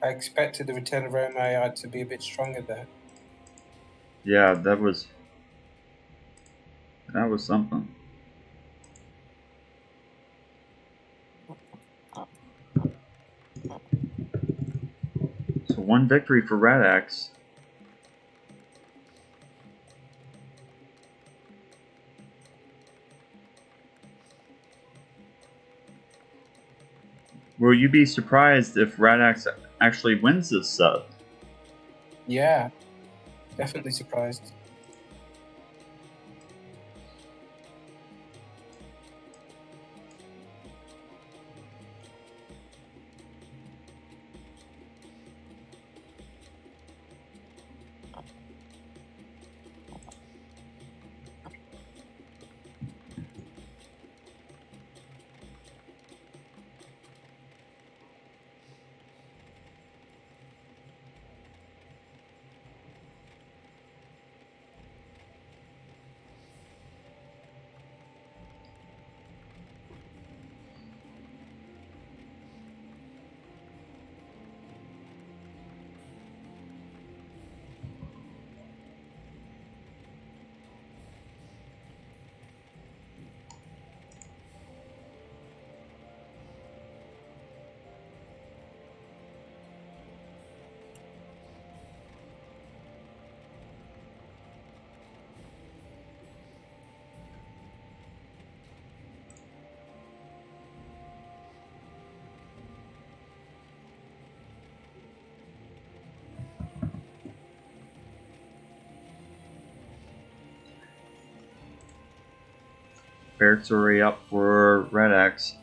I expected the Return of Weremei to be a bit stronger there. Yeah, that was something. So one victory for Radax. Will you be surprised if Radax actually wins this set? Yeah, definitely surprised. Victory up for Red X.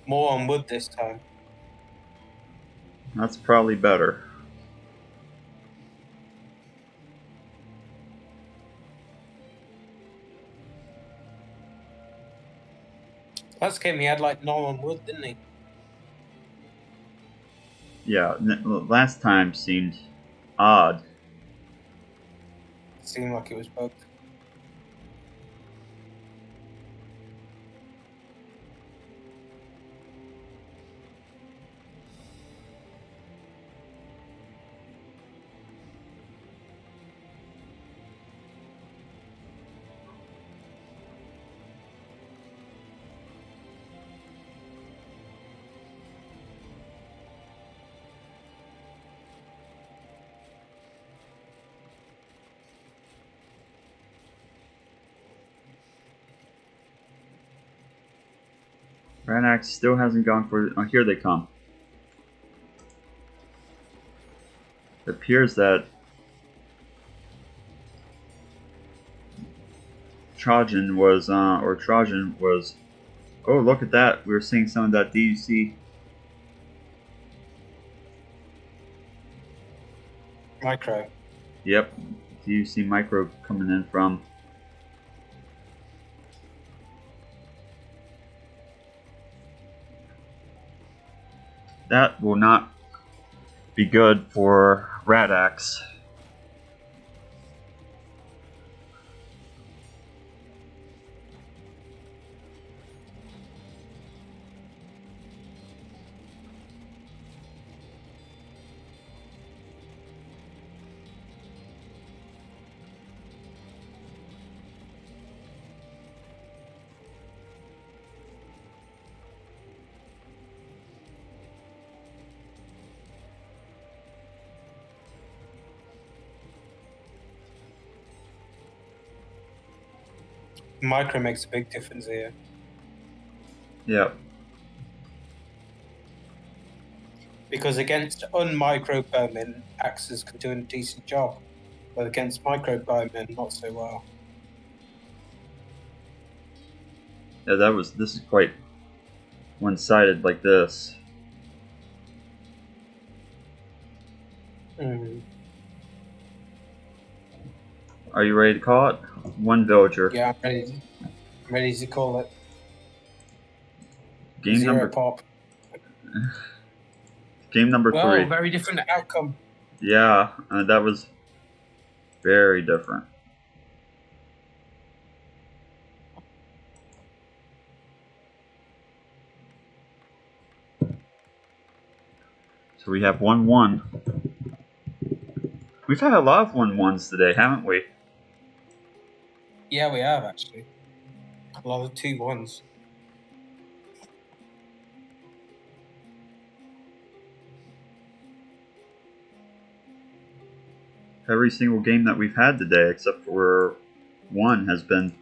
More on wood this time. That's probably better. Last game he had like none on wood, didn't he? Yeah, last time seemed odd. It seemed like it was bugged. Red X still hasn't gone for. Oh, here they come. It appears that Trojan was. Oh, look at that! We were seeing some of that DUC. Micro. Yep, DUC micro coming in from. That will not be good for Radax. Micro makes a big difference here. Yep. Because against unmicro bowmen, axes can do a decent job. But against micro bowmen, not so well. Yeah, this is quite one-sided like this. Are you ready to call it? One villager. Yeah, I'm ready to call it. Game Zero number pop. Game number 3. Well, very different outcome. Yeah, that was very different. So we have 1-1. We've had a lot of 1-1s today, haven't we? Yeah, we have actually. A lot of 2-1s. Every single game that we've had today, except for one, has been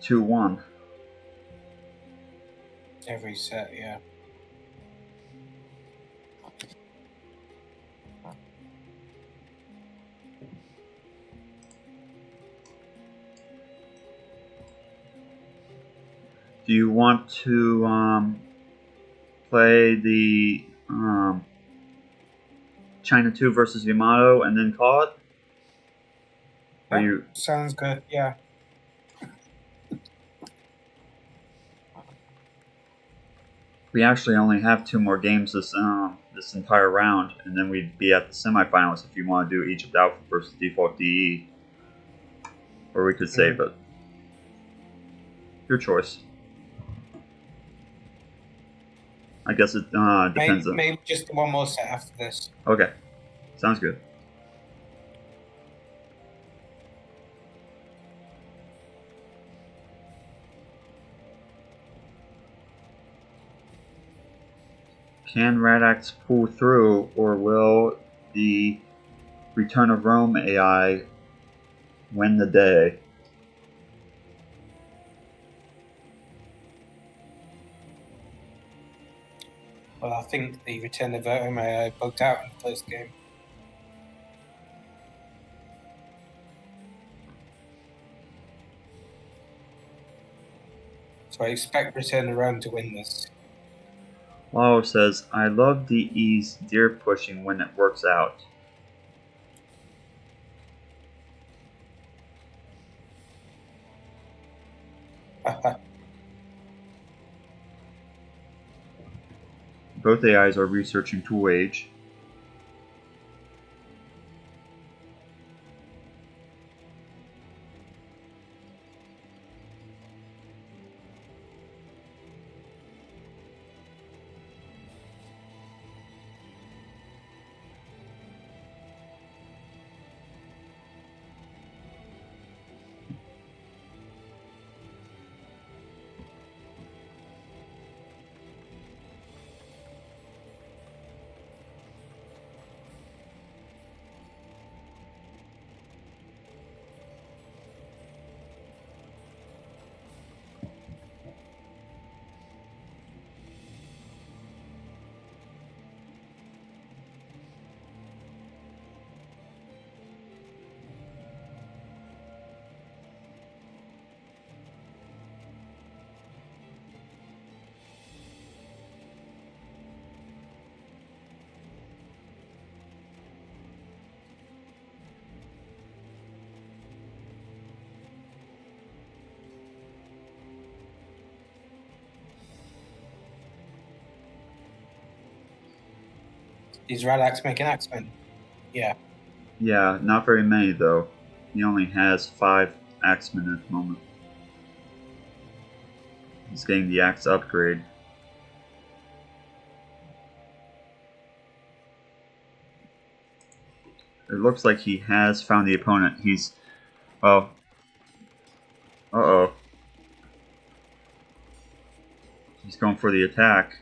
2-1. Every set, yeah. Do you want to play the China 2 versus Yamato and then call it? Are you? Sounds good. Yeah. We actually only have 2 more games this entire round, and then we'd be at the semifinals if you want to do each of Doubtful versus Default DE. Or we could save it. Your choice. I guess it depends on... Maybe just one more set after this. Okay. Sounds good. Can Radax pull through, or will the Return of Rome AI win the day? Well, I think the Return of Rome AI bugged out in the first game. So I expect Return of Rome to win this. Lao says, I love DE's deer pushing when it works out. Both AIs are researching to wage. Is Radax making Axemen? Yeah. Yeah, not very many though. He only has 5 Axemen at the moment. He's getting the axe upgrade. It looks like he has found the opponent. He's... well... uh-oh. He's going for the attack.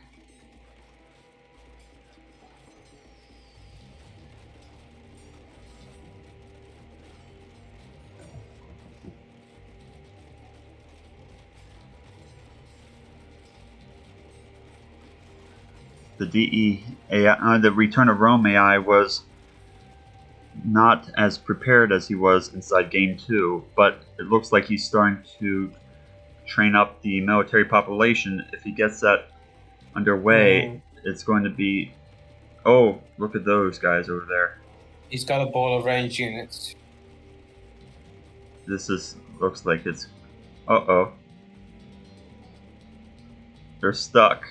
The DE AI, the Return of Rome AI was not as prepared as he was inside Game 2, but it looks like he's starting to train up the military population. If he gets that underway, it's going to be... oh, look at those guys over there. He's got a ball of range units. This looks like it's... uh-oh. They're stuck.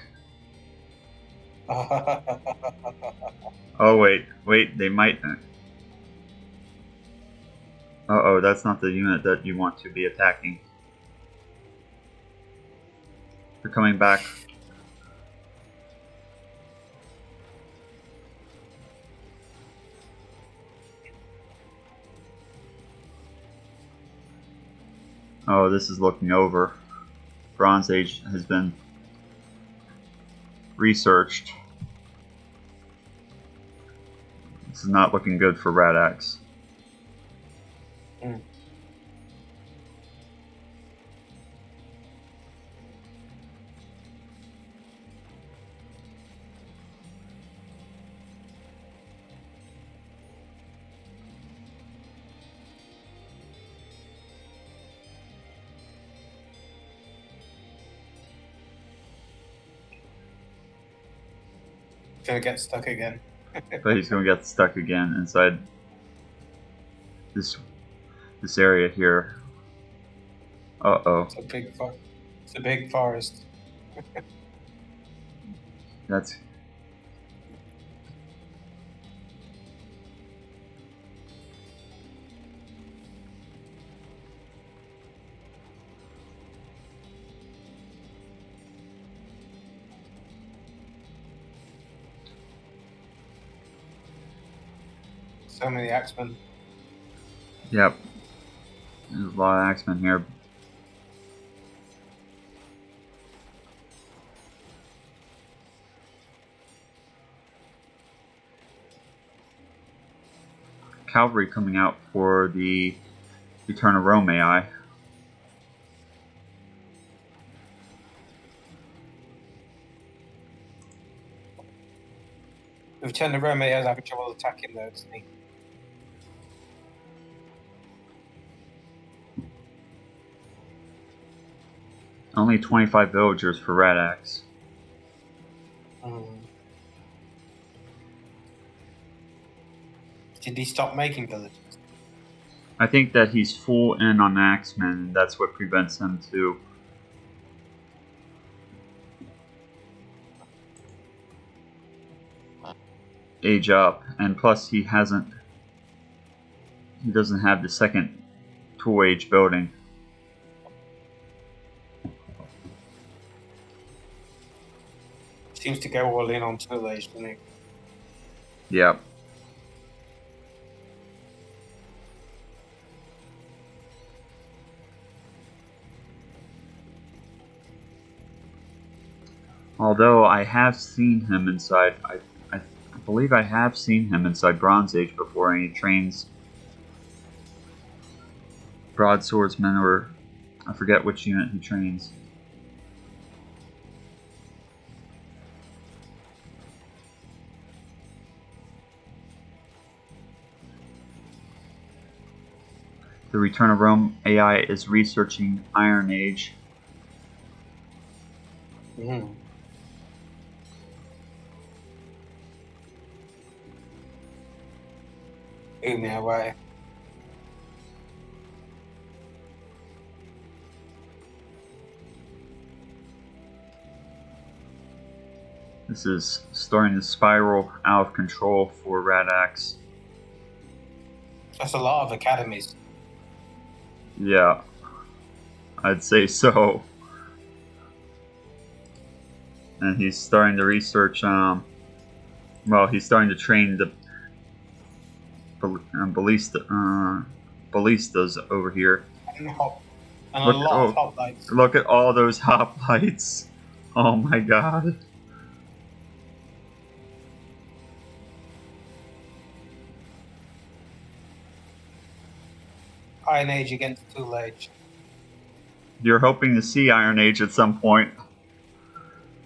Oh, wait, they might... uh-oh, that's not the unit that you want to be attacking. They're coming back. Oh, this is looking over. Bronze Age has been researched. This is not looking good for Radax. Gonna get stuck again. But he's gonna get stuck again inside this area here. Uh-oh. It's a big forest. That's... So many axemen. Yep. There's a lot of axemen here. Cavalry coming out for the Return of Rome AI. Return of Rome has having trouble attacking though, doesn't he? Only 25 villagers for Radax. Did he stop making villages? I think that he's full in on axemen, and that's what prevents him to age up. And plus, he doesn't have the second tool age building. Seems to go all in on tool age, doesn't he? Yep. Although I have seen him inside, I believe I have seen him inside Bronze Age before, and he trains broadswordsmen, or I forget which unit he trains. The Return of Rome AI is researching Iron Age. No way. This is starting to spiral out of control for Radax. That's a lot of academies. Yeah, I'd say so. And he's starting to research, well, he's starting to train the ballistas over here. And a lot of hoplites. Look at all those hoplites. Oh my god. Iron Age against Tool Age. You're hoping to see Iron Age at some point.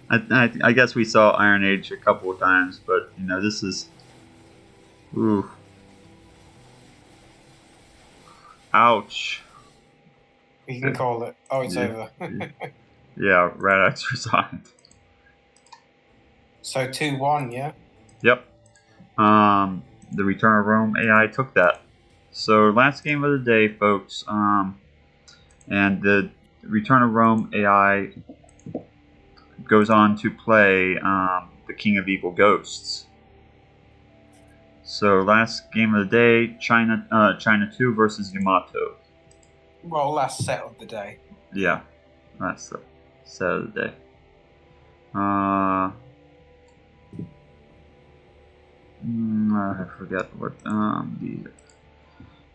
I guess we saw Iron Age a couple of times, but you know, this is... Ooh. Ouch. You can call it. Oh, it's over. Yeah, Radax resigned. So 2-1, yeah? Yep. The Return of Rome AI took that. So last game of the day, folks. And the Return of Rome AI goes on to play the King of Evil Ghosts. So last game of the day, China 2 versus Yamato. Well, last set of the day. Yeah, that's the set of the day. I forget what the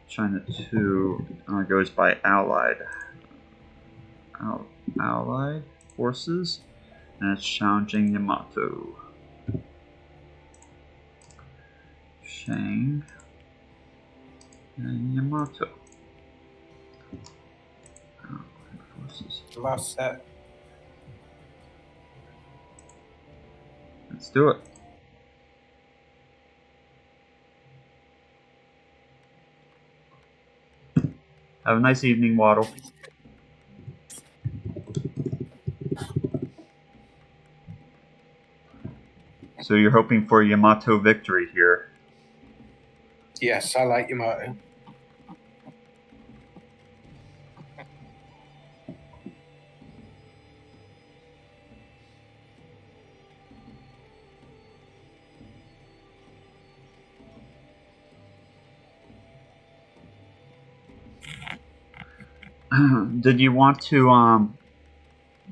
China 2 goes by Allied forces, and it's challenging Yamato. Shang and Yamato. Forces. Last set. Let's do it. Have a nice evening, Waddle. So you're hoping for Yamato victory here. Yes, I like Yamato. Did you want to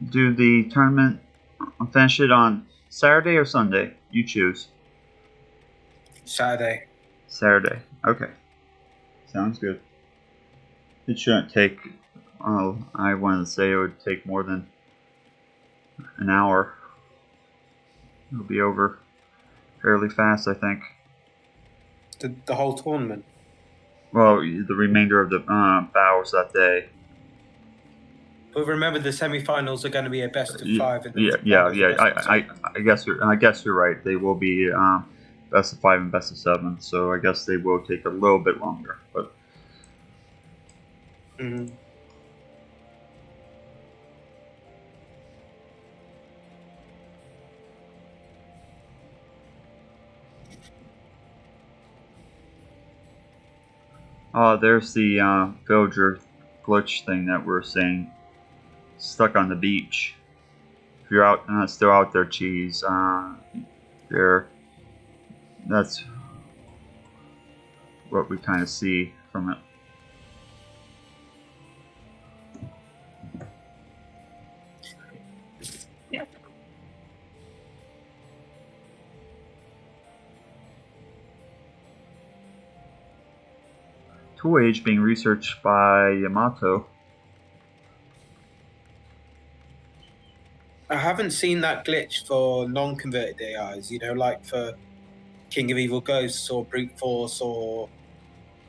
do the tournament, finish it on Saturday or Sunday? You choose. Saturday. Saturday. Okay. Sounds good. It shouldn't take, I wanted to say it would take more than an hour. It'll be over fairly fast, I think. The whole tournament? Well, the remainder of the battles that day. But remember, the semi-finals are going to be a best of 5. And I guess you're right. They will be best of 5 and best of 7. So I guess they will take a little bit longer. But there's the villager glitch thing that we're saying. Stuck on the beach. If you're out, still out there, cheese. That's what we kind of see from it. Yeah. Tool age being researched by Yamato. I haven't seen that glitch for non-converted AIs, like for King of Evil Ghosts or Brute Force or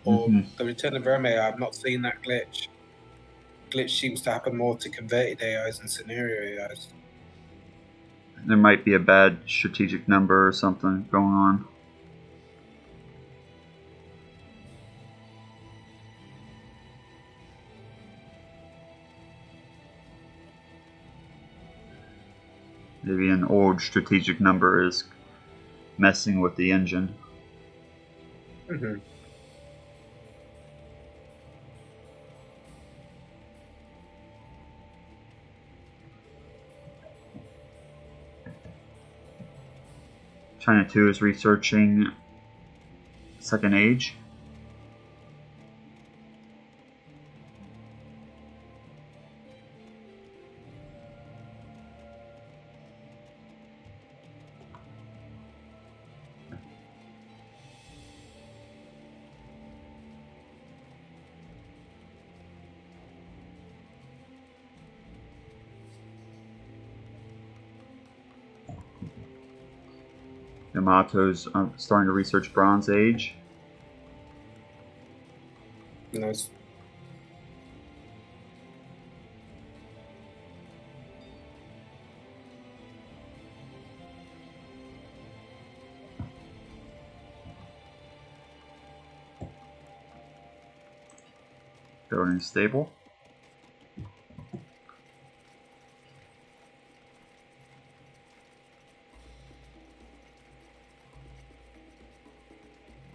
The Return of Rome AI. I've not seen that glitch. Glitch seems to happen more to converted AIs and scenario AIs. There might be a bad strategic number or something going on. Maybe an old strategic number is messing with the engine. China 2 is researching Second Age. Yamato's starting to research Bronze Age. Nice. Building stable.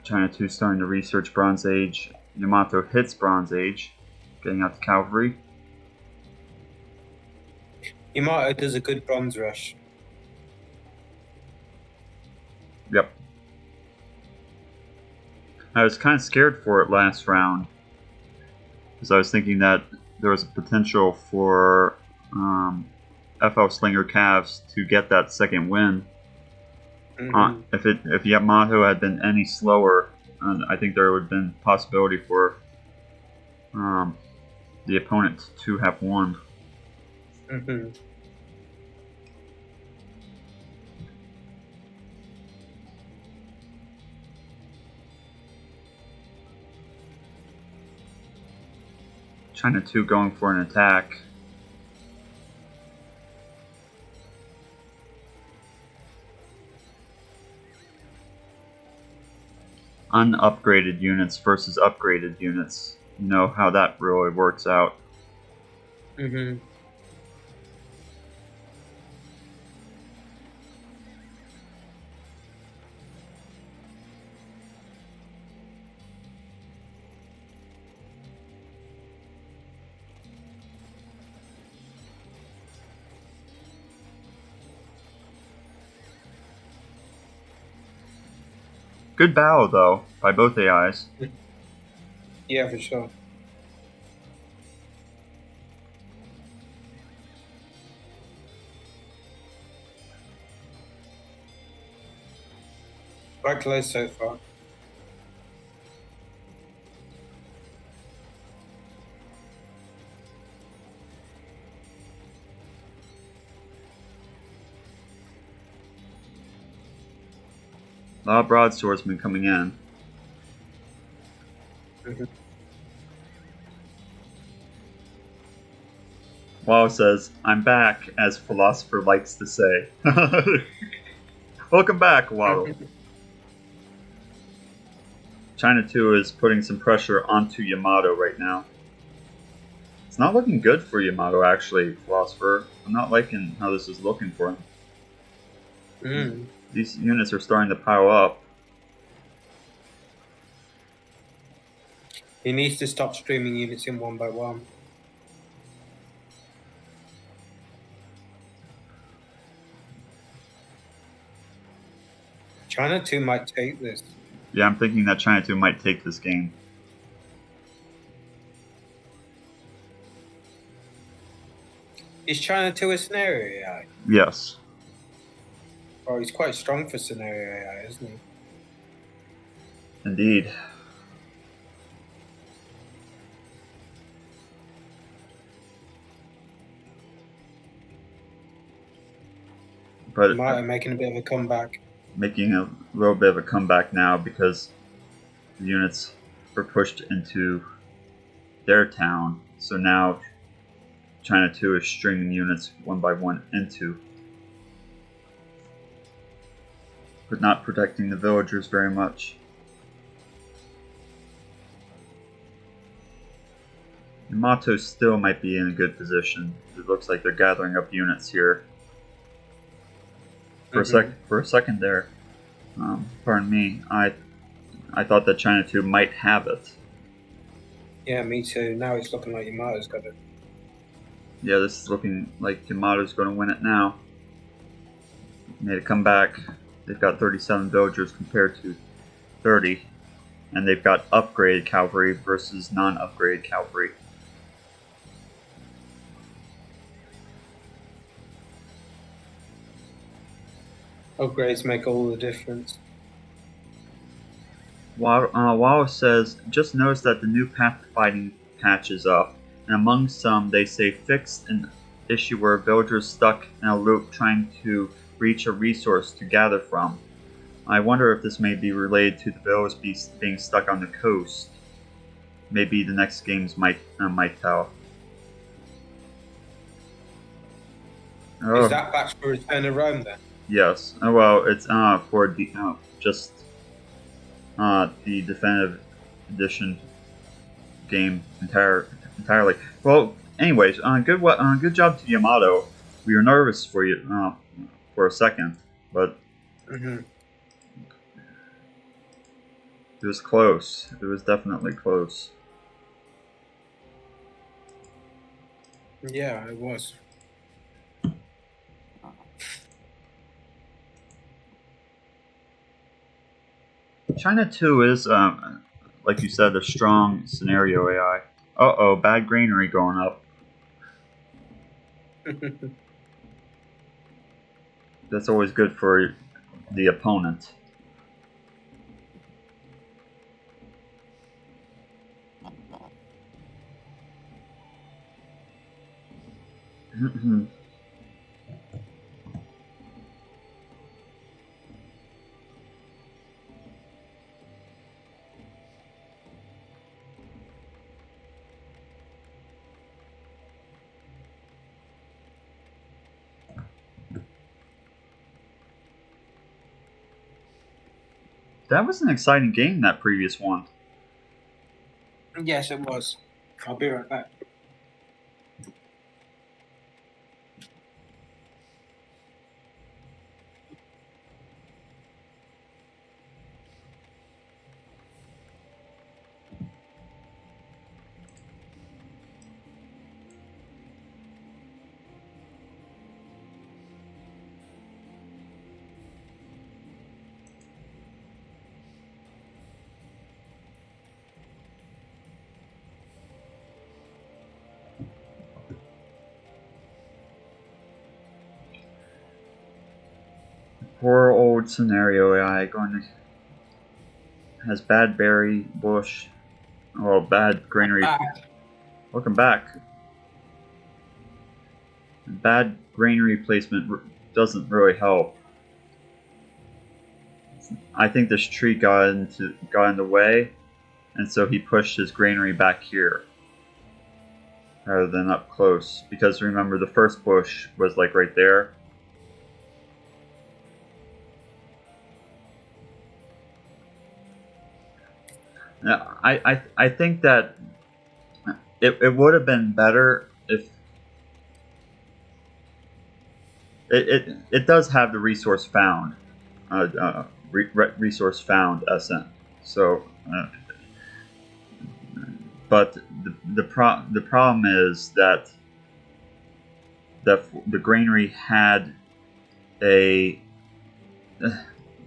China 2 starting to research Bronze Age. Yamato hits Bronze Age, getting out the cavalry. Yamato does a good bronze rush. Yep. I was kind of scared for it last round, because I was thinking that there was a potential for FL Slinger Cavs to get that second win. If Yamato had been any slower, I think there would have been possibility for the opponent to have won. China 2 going for an attack. Unupgraded units versus upgraded units. You know how that really works out. Good battle though by both AIs. Yeah, for sure. Quite close so far. A lot of broadswordsmen coming in. Wow says, "I'm back," as Philosopher likes to say. Welcome back, Waddle. China 2 is putting some pressure onto Yamato right now. It's not looking good for Yamato, actually, Philosopher. I'm not liking how this is looking for him. These units are starting to pile up. He needs to stop streaming units in one by one. China 2 might take this. Yeah, I'm thinking that China 2 might take this game. Is China 2 a scenario AI? Yes. Oh, he's quite strong for scenario AI, isn't he? Indeed. But making a bit of a comeback. Making a little bit of a comeback now because the units were pushed into their town. So now China 2 is stringing units one by one into, but not protecting the villagers very much. Yamato still might be in a good position. It looks like they're gathering up units here. For a second there, pardon me, I thought that China 2 might have it. Yeah, me too. Now it's looking like Yamato's got it. Yeah, this is looking like Yamato's going to win it now. Made a comeback. They've got 37 villagers compared to 30. And they've got upgraded cavalry versus non-upgraded cavalry. Upgrades make all the difference. Wallace says, just noticed that the new path to fighting patch is up, and among some they say fixed an issue where villagers stuck in a loop trying to reach a resource to gather from. I wonder if this may be related to the villagers being stuck on the coast. Maybe the next games might tell. Is that patch for Return of Rome then? Yes. Oh well, it's for the just the definitive edition game entirely. Well, anyways, good job to Yamato. We were nervous for you for a second, but it was close. It was definitely close. Yeah, it was. China 2 is, like you said, a strong scenario AI. Uh-oh, bad granary going up. That's always good for the opponent. That was an exciting game, that previous one. Yes, it was. I'll be right back. Poor old scenario AI has bad berry bush. Oh, bad granary. Welcome back. Bad granary placement doesn't really help. I think this tree got in the way, and so he pushed his granary back here rather than up close. Because remember, the first bush was like right there. Now, I think that it would have been better if it does have the resource found, resource found SN. So, but the problem is that the granary had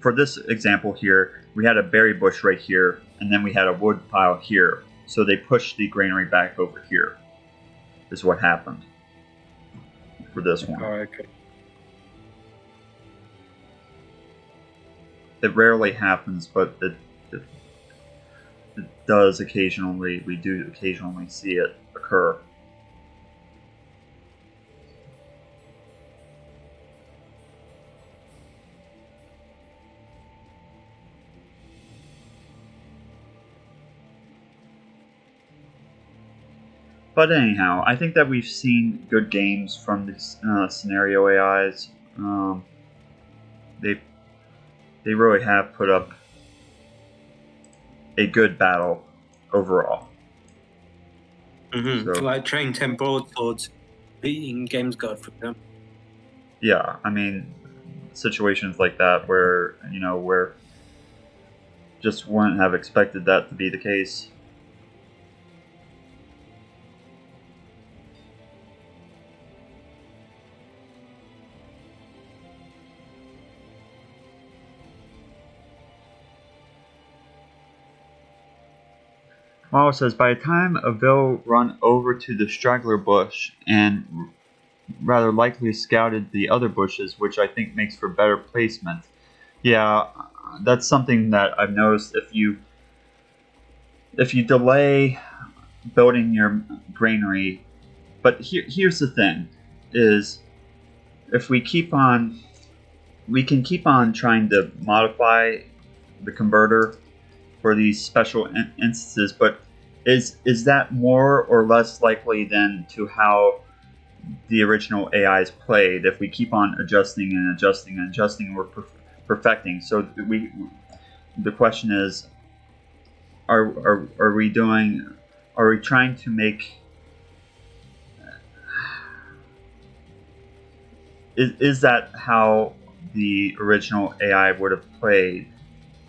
for this example here, we had a berry bush right here, and then we had a wood pile here. So they pushed the granary back over here, is what happened for this one. Oh, okay. It rarely happens, but it does occasionally. We do occasionally see it occur. But anyhow, I think that we've seen good games from these scenario AIs. They really have put up a good battle overall. Mm-hmm. So, like Train 10 broadswords beating Games God for them. Yeah, I mean, situations like that where just wouldn't have expected that to be the case. Marl says, by the time Avil run over to the straggler bush and rather likely scouted the other bushes, which I think makes for better placement. Yeah, that's something that I've noticed. If you delay building your granary, but here's the thing, is if we can keep on trying to modify the converter for these special instances, but is that more or less likely than to how the original AIs played? If we keep on adjusting and adjusting and adjusting, we're perfecting. So the question is, are we trying to make is that how the original AI would have played?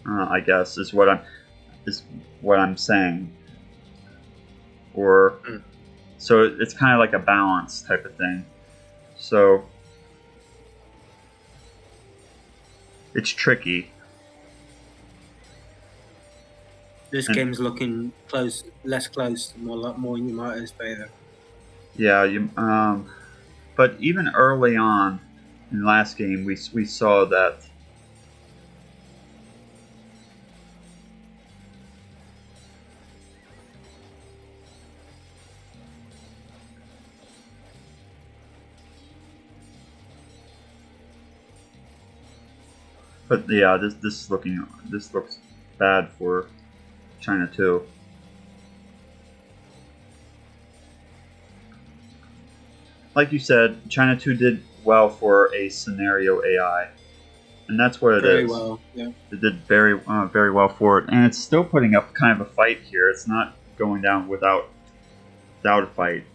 I guess is what I'm saying. Or so it's kind of like a balance type of thing. So it's tricky. This game's looking less close, more in United favor. Yeah, but even early on in the last game, we saw that. But yeah, this looks bad for China too. Like you said, China 2 did well for a scenario AI, and that's what it very is. Very well, yeah. It did very well for it, and it's still putting up kind of a fight here. It's not going down without a fight.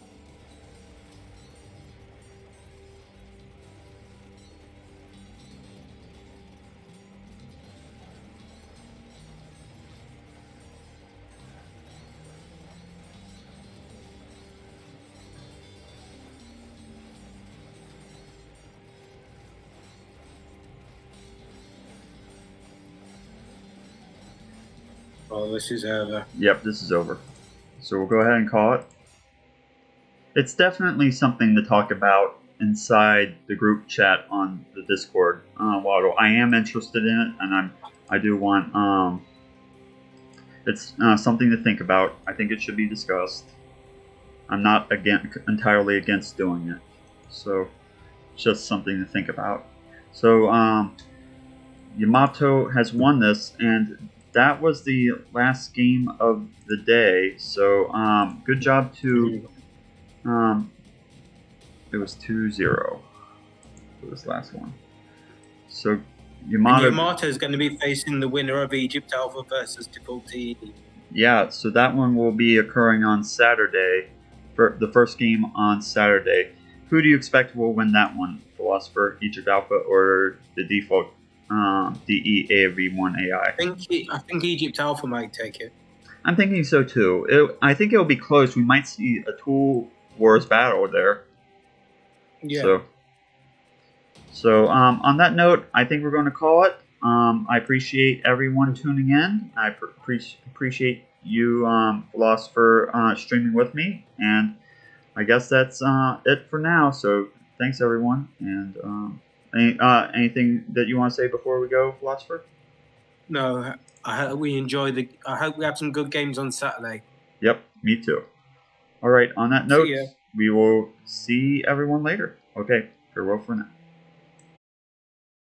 Oh, this is over. Yep, this is over. So we'll go ahead and call it. It's definitely something to talk about inside the group chat on the Discord, Waddle. I am interested in it, and I do want it's something to think about. I think it should be discussed. I'm not entirely against doing it, so it's just something to think about. So Yamato has won this, and that was the last game of the day. So good job to it was 2-0 for this last one. So Yamato is going to be facing the winner of Egypt Alpha versus Difficulty. Yeah, so that one will be occurring on Saturday, for the first game on Saturday. Who do you expect will win that one? Philosopher, Egypt Alpha, or the default DEAV1 AI? I think Egypt Alpha might take it. I'm thinking so too. I think it'll be close. We might see a Tool Wars battle there. Yeah. So on that note, I think we're going to call it. I appreciate everyone tuning in. I appreciate you, Philosopher, streaming with me. And I guess that's it for now. So thanks, everyone. And anything that you want to say before we go, Philosopher? No, I hope we have some good games on Saturday. Yep, me too. All right, on that note, we will see everyone later. Okay, farewell for now.